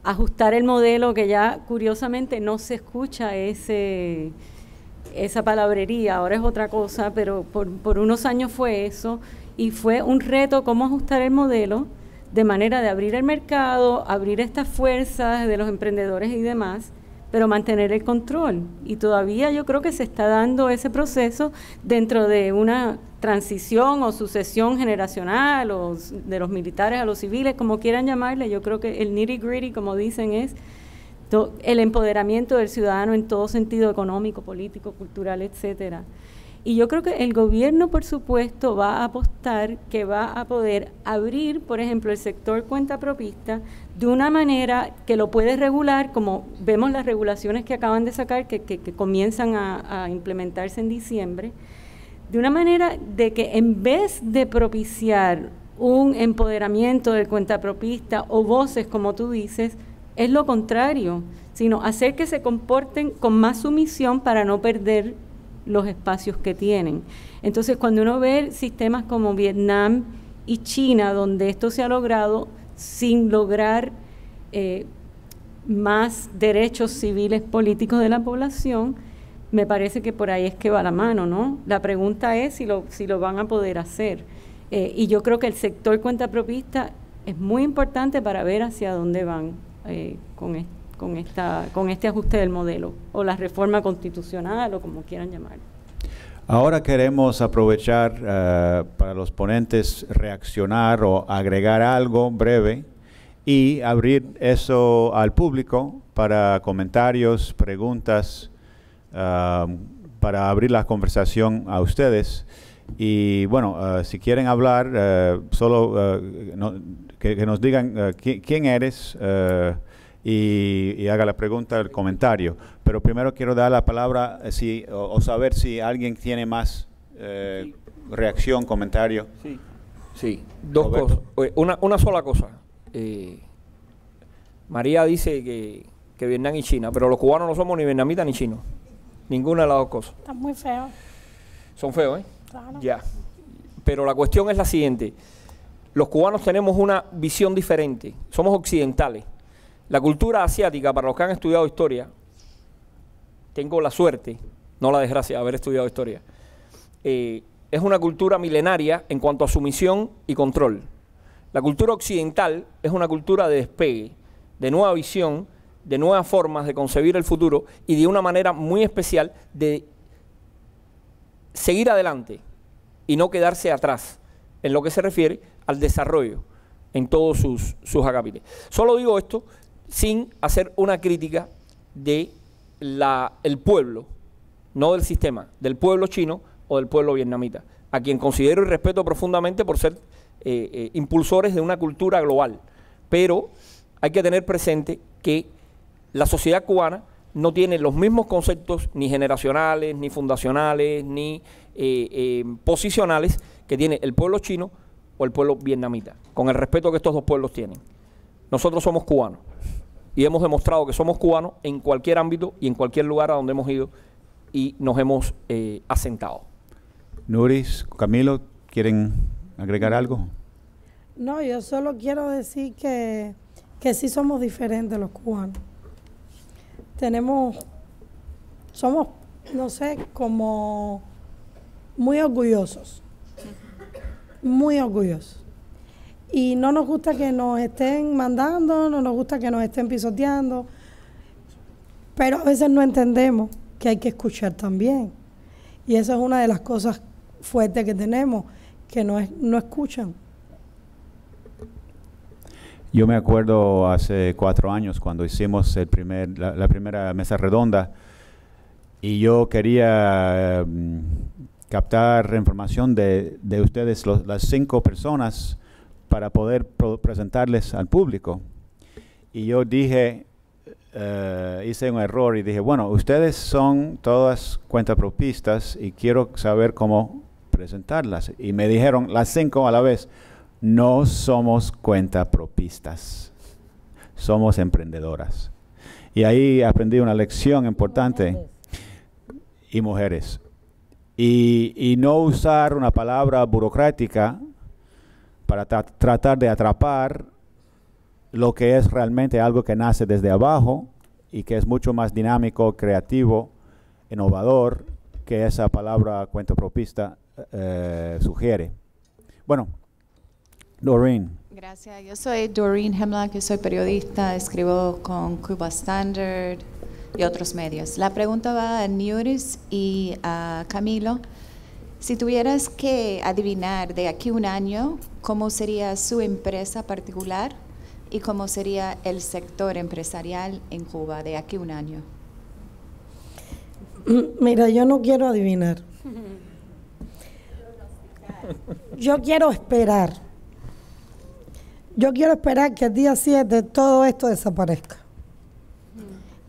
ajustar el modelo, que ya curiosamente no se escucha esa palabrería, ahora es otra cosa, pero por unos años fue eso, y fue un reto cómo ajustar el modelo de manera de abrir el mercado, abrir estas fuerzas de los emprendedores y demás, pero mantener el control. Y todavía yo creo que se está dando ese proceso dentro de una transición o sucesión generacional, o de los militares a los civiles, como quieran llamarle. Yo creo que el nitty-gritty, como dicen, es el empoderamiento del ciudadano en todo sentido económico, político, cultural, etcétera. Y yo creo que el gobierno, por supuesto, va a apostar que va a poder abrir, por ejemplo, el sector cuentapropista de una manera que lo puede regular, como vemos las regulaciones que acaban de sacar, que comienzan a implementarse en diciembre, de una manera de que en vez de propiciar un empoderamiento del cuentapropista o voces, como tú dices, es lo contrario, sino hacer que se comporten con más sumisión para no perder los espacios que tienen. Entonces, cuando uno ve sistemas como Vietnam y China, donde esto se ha logrado sin lograr más derechos civiles políticos de la población, me parece que por ahí es que va la mano, ¿no? La pregunta es si lo van a poder hacer. Y yo creo que el sector cuentapropista es muy importante para ver hacia dónde van con este ajuste del modelo, o la reforma constitucional, o como quieran llamarlo. Ahora queremos aprovechar para los ponentes reaccionar o agregar algo breve y abrir eso al público para comentarios, preguntas, para abrir la conversación a ustedes. Y bueno, si quieren hablar, solo que nos digan quién eres, y haga la pregunta, el comentario. Pero primero quiero dar la palabra o saber si alguien tiene más reacción, comentario. Sí, dos cosas. Una sola cosa. María dice que Vietnam y China, pero los cubanos no somos ni vietnamitas ni chinos. Ninguna de las dos cosas. Están muy feos. Son feos, ¿eh? Claro. Ya. Pero la cuestión es la siguiente. Los cubanos tenemos una visión diferente. Somos occidentales. La cultura asiática, para los que han estudiado historia, tengo la suerte, no la desgracia de haber estudiado historia, es una cultura milenaria en cuanto a sumisión y control. La cultura occidental es una cultura de despegue, de nueva visión, de nuevas formas de concebir el futuro y de una manera muy especial de seguir adelante y no quedarse atrás en lo que se refiere al desarrollo en todos sus acápites. Solo digo esto sin hacer una crítica de el pueblo, no del sistema, del pueblo chino o del pueblo vietnamita, a quien considero y respeto profundamente por ser impulsores de una cultura global. Pero hay que tener presente que la sociedad cubana no tiene los mismos conceptos ni generacionales, ni fundacionales, ni posicionales que tiene el pueblo chino o el pueblo vietnamita, con el respeto que estos dos pueblos tienen. Nosotros somos cubanos y hemos demostrado que somos cubanos en cualquier ámbito y en cualquier lugar a donde hemos ido y nos hemos asentado. Nuris, Camilo, ¿quieren agregar algo? No, yo solo quiero decir que sí somos diferentes los cubanos. Somos, no sé, como muy orgullosos. Muy orgullosos. Y no nos gusta que nos estén mandando, no nos gusta que nos estén pisoteando, pero a veces no entendemos que hay que escuchar también. Y esa es una de las cosas fuertes que tenemos, que no escuchan. Yo me acuerdo hace 4 años cuando hicimos la primera mesa redonda y yo quería captar información de ustedes, las 5 personas, para poder presentarles al público. Y yo dije, hice un error y dije, bueno, ustedes son todas cuentapropistas y quiero saber cómo presentarlas. Y me dijeron las 5 a la vez, no somos cuentapropistas, somos emprendedoras. Y ahí aprendí una lección importante. Y mujeres. Y no usar una palabra burocrática para tratar de atrapar lo que es realmente algo que nace desde abajo y que es mucho más dinámico, creativo, innovador que esa palabra cuentapropista sugiere. Bueno, Doreen. Gracias. Yo soy Doreen Hemlock, yo soy periodista, escribo con Cuba Standard y otros medios. La pregunta va a Nuris y a Camilo. Si tuvieras que adivinar de aquí a un año cómo sería su empresa particular y cómo sería el sector empresarial en Cuba de aquí a un año. Mira, yo no quiero adivinar. Yo quiero esperar. Yo quiero esperar que el día 7 todo esto desaparezca.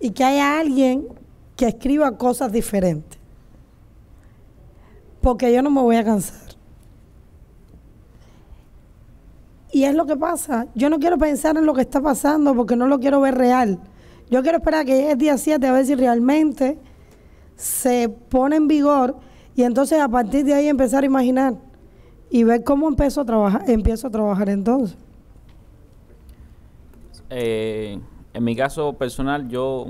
Y que haya alguien que escriba cosas diferentes. Porque yo no me voy a cansar. Y es lo que pasa. Yo no quiero pensar en lo que está pasando porque no lo quiero ver real. Yo quiero esperar a que llegue el día 7 a ver si realmente se pone en vigor y entonces a partir de ahí empezar a imaginar y ver cómo empiezo a trabajar entonces. En mi caso personal, yo,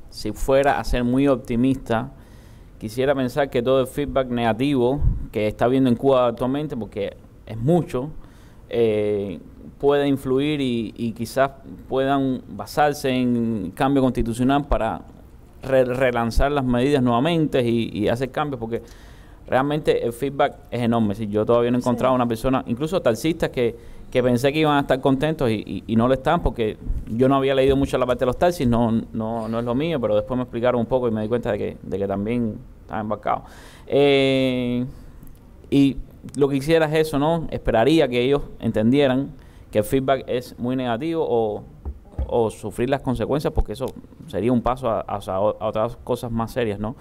si fuera a ser muy optimista, quisiera pensar que todo el feedback negativo que está habiendo en Cuba actualmente, porque es mucho, puede influir y quizás puedan basarse en cambio constitucional para relanzar las medidas nuevamente y hacer cambios, porque realmente el feedback es enorme. Si yo todavía no he encontrado una persona, incluso taxistas que pensé que iban a estar contentos y no lo están, porque yo no había leído mucho la parte de los taxis, no es lo mío, pero después me explicaron un poco y me di cuenta de que también estaba embarcado. Y lo que quisiera es eso, ¿no? Esperaría que ellos entendieran que el feedback es muy negativo o sufrir las consecuencias, porque eso sería un paso a otras cosas más serias, ¿no?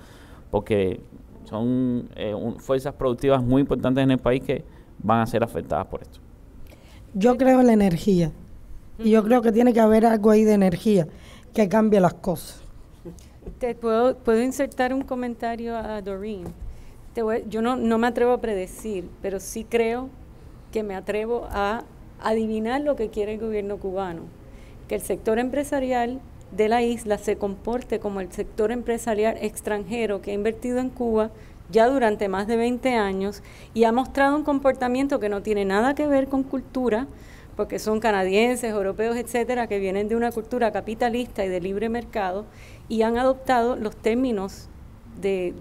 Porque son fuerzas productivas muy importantes en el país que van a ser afectadas por esto. Yo creo en la energía. Y yo creo que tiene que haber algo ahí de energía que cambie las cosas. ¿Puedo insertar un comentario a Doreen? Yo no me atrevo a predecir, pero sí creo que me atrevo a adivinar lo que quiere el gobierno cubano. Que el sector empresarial de la isla se comporte como el sector empresarial extranjero que ha invertido en Cuba ya durante más de 20 años y ha mostrado un comportamiento que no tiene nada que ver con cultura, porque son canadienses, europeos, etcétera, que vienen de una cultura capitalista y de libre mercado y han adoptado los términos de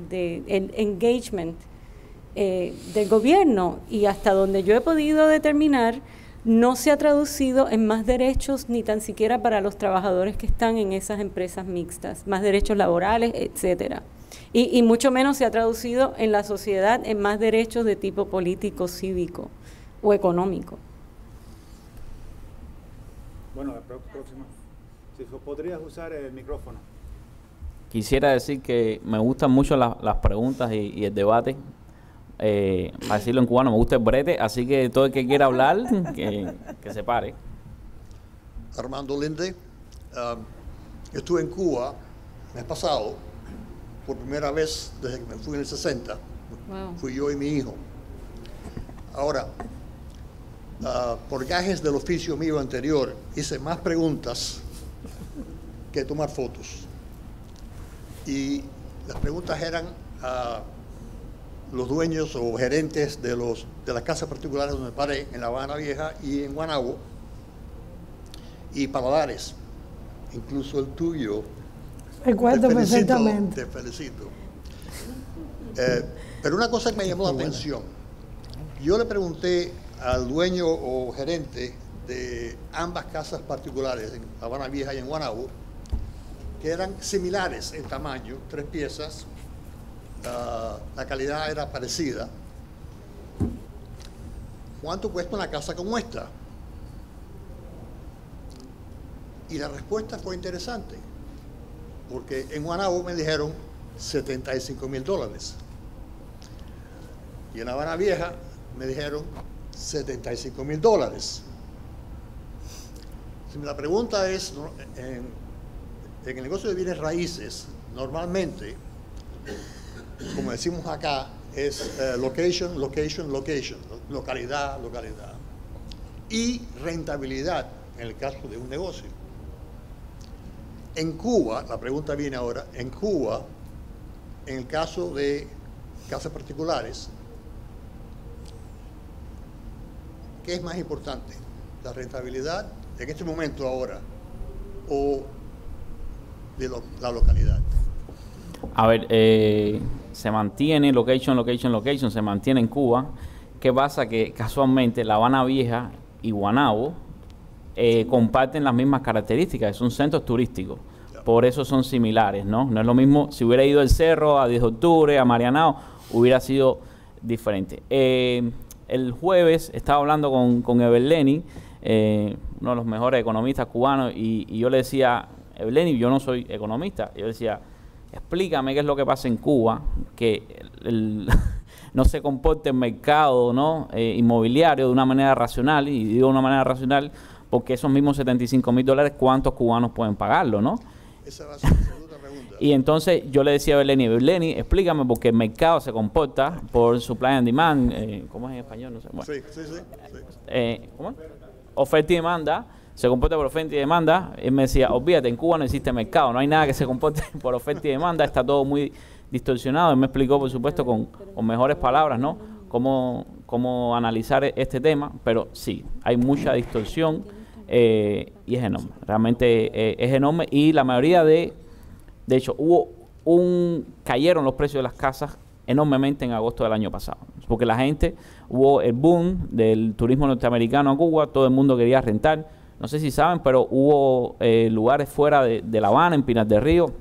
el engagement del gobierno, y hasta donde yo he podido determinar no se ha traducido en más derechos ni tan siquiera para los trabajadores que están en esas empresas mixtas, más derechos laborales, etcétera. Y mucho menos se ha traducido en la sociedad en más derechos de tipo político, cívico o económico. Bueno, la próxima. Si podrías usar el micrófono. Quisiera decir que me gustan mucho las preguntas y el debate. para decirlo en cubano, me gusta el brete, así que todo el que quiera hablar, que se pare. Armando Linde. Estuve en Cuba el mes pasado, por primera vez desde que me fui en el 60. Wow. Fui yo y mi hijo. Ahora, por gajes del oficio mío anterior, hice más preguntas que tomar fotos. Y las preguntas eran a los dueños o gerentes de las casas particulares donde paré, en La Habana Vieja y en Guanabo, y paladares, incluso el tuyo. Recuerdo perfectamente. Te felicito. Pero una cosa que me llamó la atención, yo le pregunté al dueño o gerente de ambas casas particulares, en La Habana Vieja y en Guanabo, que eran similares en tamaño, 3 piezas, la calidad era parecida. ¿Cuánto cuesta una casa como esta? Y la respuesta fue interesante, porque en Guanabo me dijeron $75,000. Y en La Habana Vieja me dijeron $75,000. Si la pregunta es, en el negocio de bienes raíces, normalmente, como decimos acá, es location, location, location, localidad, localidad. Y rentabilidad, en el caso de un negocio. En Cuba, la pregunta viene ahora, en Cuba, en el caso de casas particulares, ¿qué es más importante? ¿La rentabilidad en este momento ahora o de la localidad? A ver, se mantiene location, location, location, se mantiene en Cuba. ¿Qué pasa? Que casualmente La Habana Vieja y Guanabo comparten las mismas características, son centros turísticos, por eso son similares, ¿no? No es lo mismo, si hubiera ido al Cerro, a 10 de octubre, a Marianao, hubiera sido diferente. El jueves estaba hablando con Eberleni, uno de los mejores economistas cubanos, y yo le decía, Eberleni, yo no soy economista, yo le decía, explícame qué es lo que pasa en Cuba, que no se comporta el mercado, ¿no? Inmobiliario de una manera racional, y digo de una manera racional porque esos mismos $75,000, ¿cuántos cubanos pueden pagarlo, no? Esa va a ser la segunda pregunta. Y entonces yo le decía a Berleni, explícame porque el mercado se comporta por supply and demand, ¿cómo es en español? No sé. Bueno. Sí. ¿Cómo es? Oferta y demanda, se comporta por oferta y demanda. Él me decía, olvídate, en Cuba no existe mercado, no hay nada que se comporte por oferta y demanda, está todo muy distorsionado. Él me explicó, por supuesto, con mejores palabras, ¿no? Cómo analizar este tema, pero sí, hay mucha distorsión y es enorme, realmente es enorme, y la mayoría de hecho, cayeron los precios de las casas enormemente en agosto del año pasado, porque la gente, hubo el boom del turismo norteamericano a Cuba, todo el mundo quería rentar, no sé si saben, pero hubo lugares fuera de La Habana, en Pinar del Río,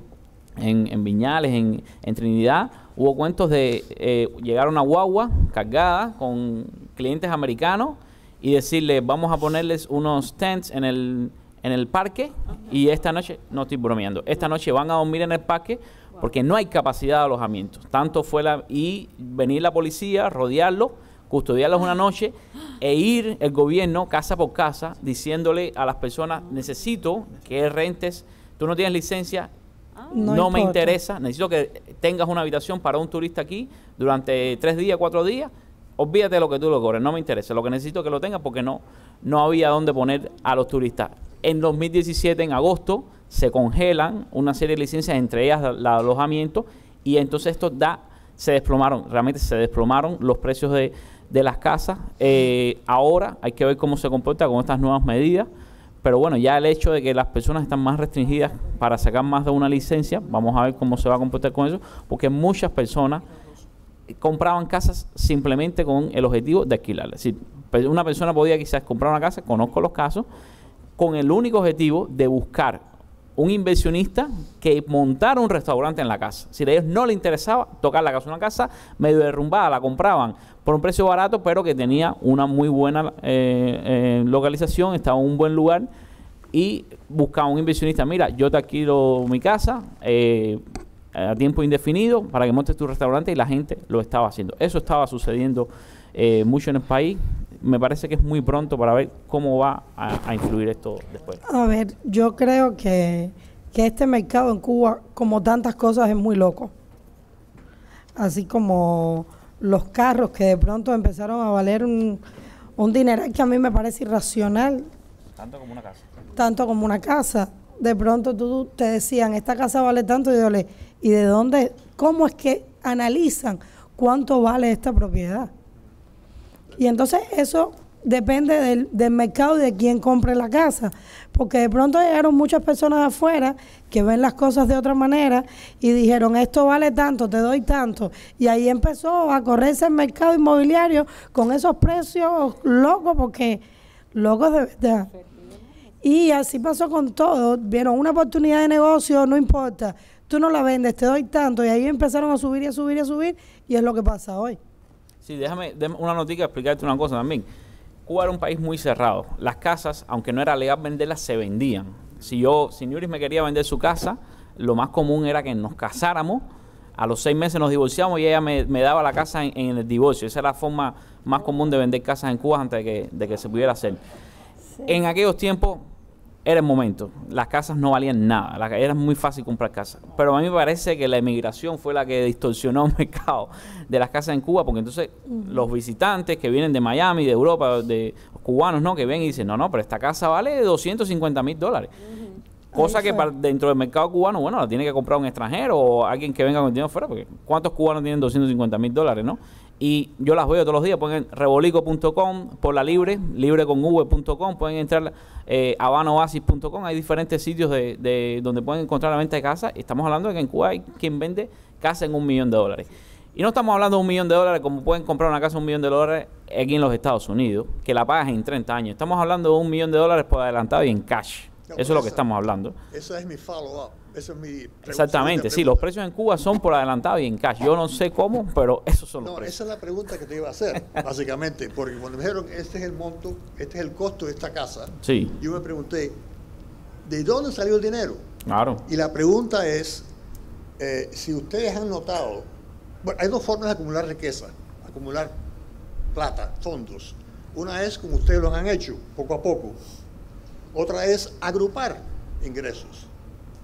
en Viñales, en Trinidad, hubo cuentos de llegar a una guagua cargada con clientes americanos y decirles, vamos a ponerles unos tents en el parque y esta noche, no estoy bromeando, esta noche van a dormir en el parque porque no hay capacidad de alojamiento. Tanto fue y venir la policía, rodearlo, custodiarlos una noche e ir el gobierno casa por casa diciéndole a las personas, necesito que rentes, tú no tienes licencia, no me interesa, necesito que tengas una habitación para un turista aquí durante 3 días, 4 días, olvídate de lo que tú lo cobres, no me interesa, lo que necesito es que lo tengas porque no había dónde poner a los turistas. En 2017, en agosto, se congelan una serie de licencias, entre ellas el alojamiento, y entonces se desplomaron, realmente se desplomaron los precios de las casas. Ahora hay que ver cómo se comporta con estas nuevas medidas, pero bueno, ya el hecho de que las personas están más restringidas para sacar más de una licencia, vamos a ver cómo se va a comportar con eso, porque muchas personas compraban casas simplemente con el objetivo de alquilarla. Es decir, una persona podía quizás comprar una casa, conozco los casos, con el único objetivo de buscar un inversionista que montara un restaurante en la casa. Si a ellos no les interesaba tocar la casa, una casa medio derrumbada, la compraban por un precio barato, pero que tenía una muy buena localización, estaba en un buen lugar, y buscaban un inversionista, mira, yo te alquilo mi casa, a tiempo indefinido para que montes tu restaurante y la gente lo estaba haciendo. Eso estaba sucediendo mucho en el país. Me parece que es muy pronto para ver cómo va a influir esto después. A ver, yo creo que este mercado en Cuba, como tantas cosas, es muy loco. Así como los carros que de pronto empezaron a valer un dineral que a mí me parece irracional. Tanto como una casa. Tanto como una casa. De pronto tú te decían, esta casa vale tanto, y yo le, ¿y de dónde? ¿Cómo es que analizan cuánto vale esta propiedad? Y entonces eso depende del mercado y de quién compre la casa, porque de pronto llegaron muchas personas afuera que ven las cosas de otra manera y dijeron, esto vale tanto, te doy tanto, y ahí empezó a correrse el mercado inmobiliario con esos precios locos, porque locos de verdad. Y así pasó con todo, vieron una oportunidad de negocio, no importa, tú no la vendes, te doy tanto, y ahí empezaron a subir y a subir y a subir, y es lo que pasa hoy. Sí, déjame una notica explicarte una cosa también. Cuba era un país muy cerrado. Las casas, aunque no era legal venderlas, se vendían. Si Niuris me quería vender su casa, lo más común era que nos casáramos, a los 6 meses nos divorciamos y ella me daba la casa en el divorcio. Esa era la forma más común de vender casas en Cuba antes de que se pudiera hacer. Sí. En aquellos tiempos era el momento. Las casas no valían nada. Era muy fácil comprar casas. Pero a mí me parece que la emigración fue la que distorsionó el mercado de las casas en Cuba, porque entonces los visitantes que vienen de Miami, de Europa, de cubanos, ¿no? Que ven y dicen, no, pero esta casa vale $250,000. Cosa que dentro del mercado cubano, bueno, la tiene que comprar un extranjero o alguien que venga con dinero fuera, porque ¿cuántos cubanos tienen $250,000, no? Y yo las veo todos los días, ponen rebolico.com, por la libre con v.com, pueden entrar a habanaoasis.com, hay diferentes sitios de donde pueden encontrar la venta de casa. Estamos hablando de que en Cuba hay quien vende casa en $1 millón. Y no estamos hablando de $1 millón como pueden comprar una casa de $1 millón aquí en los Estados Unidos, que la pagas en 30 años. Estamos hablando de $1 millón por adelantado y en cash. No, eso es lo que estamos hablando. Eso es mi follow-up. Eso es mi exactamente, sí, los precios en Cuba son por adelantado y en cash. Yo no sé cómo, pero esos son los precios. Esa es la pregunta que te iba a hacer, básicamente, porque cuando me dijeron, este es el monto, este es el costo de esta casa, sí. Yo me pregunté, ¿de dónde salió el dinero? Claro. Y la pregunta es, si ustedes han notado, bueno, hay dos formas de acumular riqueza, acumular plata, fondos. Una es como ustedes lo han hecho, poco a poco. Otra es agrupar ingresos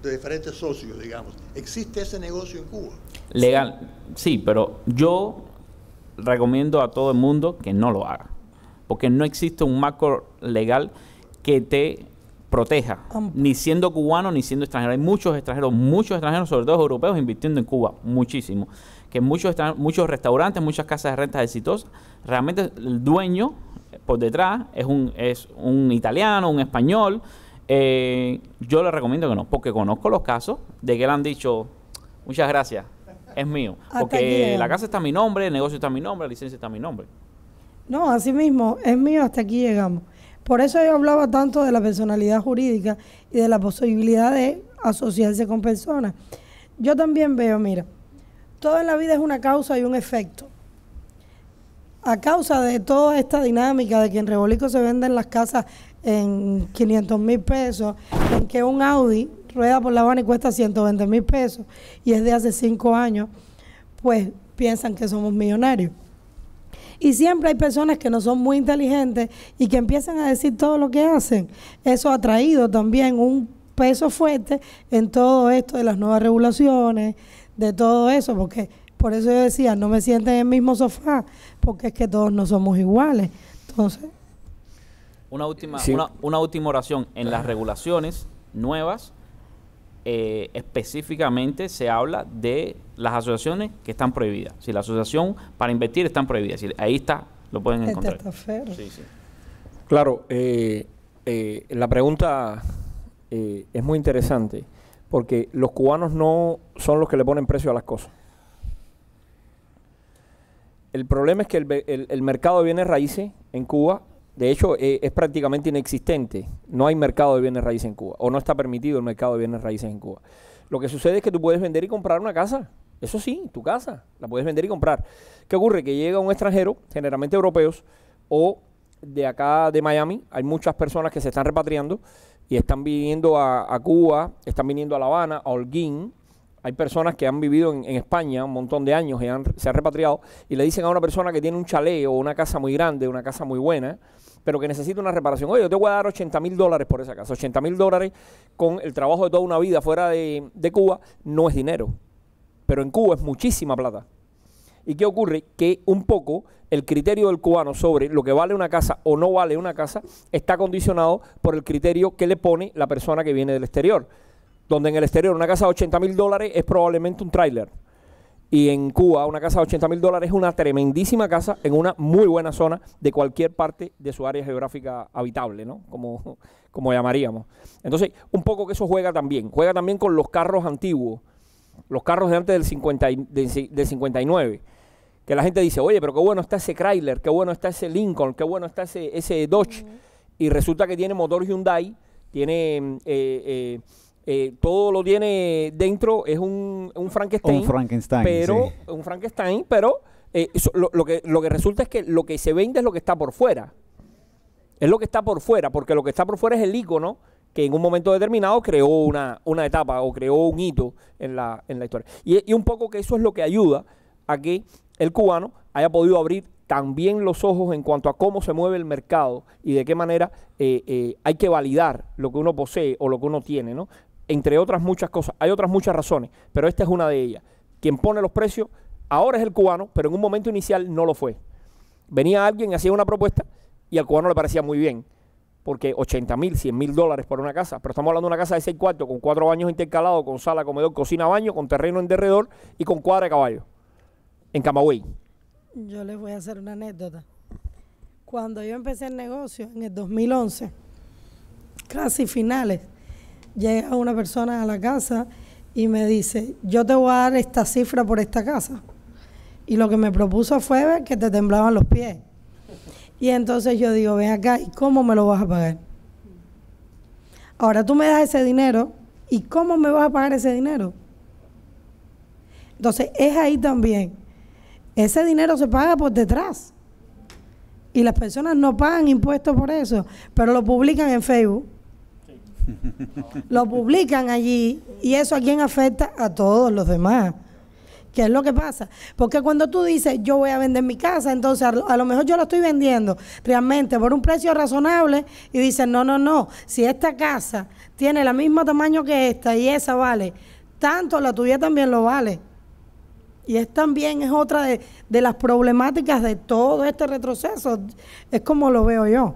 de diferentes socios, digamos. ¿Existe ese negocio en Cuba? Legal, sí, pero yo recomiendo a todo el mundo que no lo haga, porque no existe un marco legal que te proteja, ni siendo cubano ni siendo extranjero. Hay muchos extranjeros, sobre todo europeos, invirtiendo en Cuba, muchísimo. Que muchos restaurantes, muchas casas de rentas exitosas, realmente el dueño por detrás es un italiano, un español. Yo le recomiendo que no, porque conozco los casos de que le han dicho, muchas gracias, es mío, porque la casa está a mi nombre, el negocio está a mi nombre, la licencia está a mi nombre. No, así mismo, es mío, hasta aquí llegamos. Por eso yo hablaba tanto de la personalidad jurídica y de la posibilidad de asociarse con personas. Yo también veo, mira, todo en la vida es una causa y un efecto. A causa de toda esta dinámica de que en Rebolico se venden las casas en 500,000 pesos, en que un Audi rueda por La Habana y cuesta 120,000 pesos y es de hace 5 años, pues piensan que somos millonarios. Y siempre hay personas que no son muy inteligentes y que empiezan a decir todo lo que hacen. Eso ha traído también un peso fuerte en todo esto de las nuevas regulaciones, de todo eso, porque por eso yo decía, no me sienten en el mismo sofá, porque es que todos no somos iguales. Entonces... Una última oración. En las regulaciones nuevas, específicamente se habla de las asociaciones que están prohibidas. Si la asociación para invertir están prohibidas, si ahí está, lo pueden encontrar. Sí, sí. Claro, la pregunta es muy interesante, porque los cubanos no son los que le ponen precio a las cosas. El problema es que el mercado de bienes raíces en Cuba, de hecho, es prácticamente inexistente. No hay mercado de bienes raíces en Cuba, o no está permitido el mercado de bienes raíces en Cuba. Lo que sucede es que tú puedes vender y comprar una casa. Eso sí, tu casa, la puedes vender y comprar. ¿Qué ocurre? Que llega un extranjero, generalmente europeos, o de acá de Miami, hay muchas personas que se están repatriando y están viniendo a Cuba, están viniendo a La Habana, a Holguín, Hay personas que han vivido en España un montón de años y se han repatriado y le dicen a una persona que tiene un chalet o una casa muy grande, una casa muy buena, pero que necesita una reparación. Oye, yo te voy a dar $80,000 por esa casa. $80,000 con el trabajo de toda una vida fuera de Cuba no es dinero. Pero en Cuba es muchísima plata. ¿Y qué ocurre? Que un poco el criterio del cubano sobre lo que vale una casa o no vale una casa está condicionado por el criterio que le pone la persona que viene del exterior. Donde en el exterior una casa de $80,000 es probablemente un tráiler. Y en Cuba una casa de $80,000 es una tremendísima casa en una muy buena zona de cualquier parte de su área geográfica habitable, ¿no? Como llamaríamos. Entonces, un poco que eso juega también con los carros antiguos, los carros de antes del 59, que la gente dice, oye, pero qué bueno está ese Chrysler, qué bueno está ese Lincoln, qué bueno está ese Dodge, y resulta que tiene motor Hyundai, tiene... todo lo tiene dentro, es un Frankenstein. Un Frankenstein, pero, sí. Un Frankenstein, pero lo que resulta es que lo que se vende es lo que está por fuera. Es lo que está por fuera, porque lo que está por fuera es el ícono que en un momento determinado creó una etapa o creó un hito en la historia. Y un poco que eso es lo que ayuda a que el cubano haya podido abrir también los ojos en cuanto a cómo se mueve el mercado y de qué manera hay que validar lo que uno posee o lo que uno tiene, ¿no? Entre otras muchas cosas. Hay otras muchas razones, pero esta es una de ellas. Quien pone los precios ahora es el cubano, pero en un momento inicial no lo fue. Venía alguien y hacía una propuesta y al cubano le parecía muy bien, porque $80,000, $100,000 por una casa, pero estamos hablando de una casa de 6 cuartos, con 4 baños intercalados, con sala, comedor, cocina, baño, con terreno en derredor y con cuadra de caballo, en Camagüey. Yo les voy a hacer una anécdota. Cuando yo empecé el negocio, en el 2011, casi finales, llega una persona a la casa y me dice, yo te voy a dar esta cifra por esta casa. Y lo que me propuso fue ver que te temblaban los pies. Y entonces yo digo, ven acá, ¿y cómo me lo vas a pagar? Ahora tú me das ese dinero, ¿y cómo me vas a pagar ese dinero? Entonces es ahí también. Ese dinero se paga por detrás. Y las personas no pagan impuestos por eso, pero lo publican en Facebook. Lo publican allí y eso a quién afecta, a todos los demás. ¿Qué es lo que pasa? Porque cuando tú dices yo voy a vender mi casa, entonces a lo mejor yo lo estoy vendiendo realmente por un precio razonable y dicen no, si esta casa tiene el mismo tamaño que esta y esa vale tanto, la tuya también lo vale. Y es otra de las problemáticas de todo este retroceso, es como lo veo yo.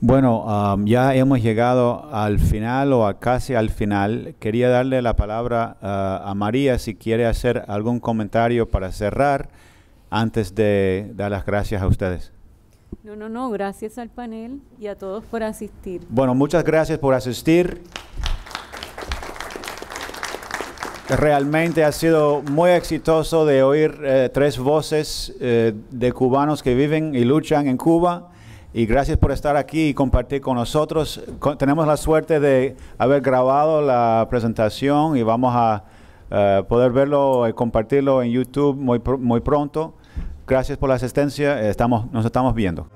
Bueno, ya hemos llegado al final o casi al final. Quería darle la palabra a María si quiere hacer algún comentario para cerrar antes de dar las gracias a ustedes. No, gracias al panel y a todos por asistir. Bueno, muchas gracias por asistir. Realmente ha sido muy exitoso de oír 3 voces de cubanos que viven y luchan en Cuba. Y gracias por estar aquí y compartir con nosotros. Tenemos la suerte de haber grabado la presentación y vamos a poder verlo y compartirlo en YouTube muy pronto. Gracias por la asistencia. Nos estamos viendo.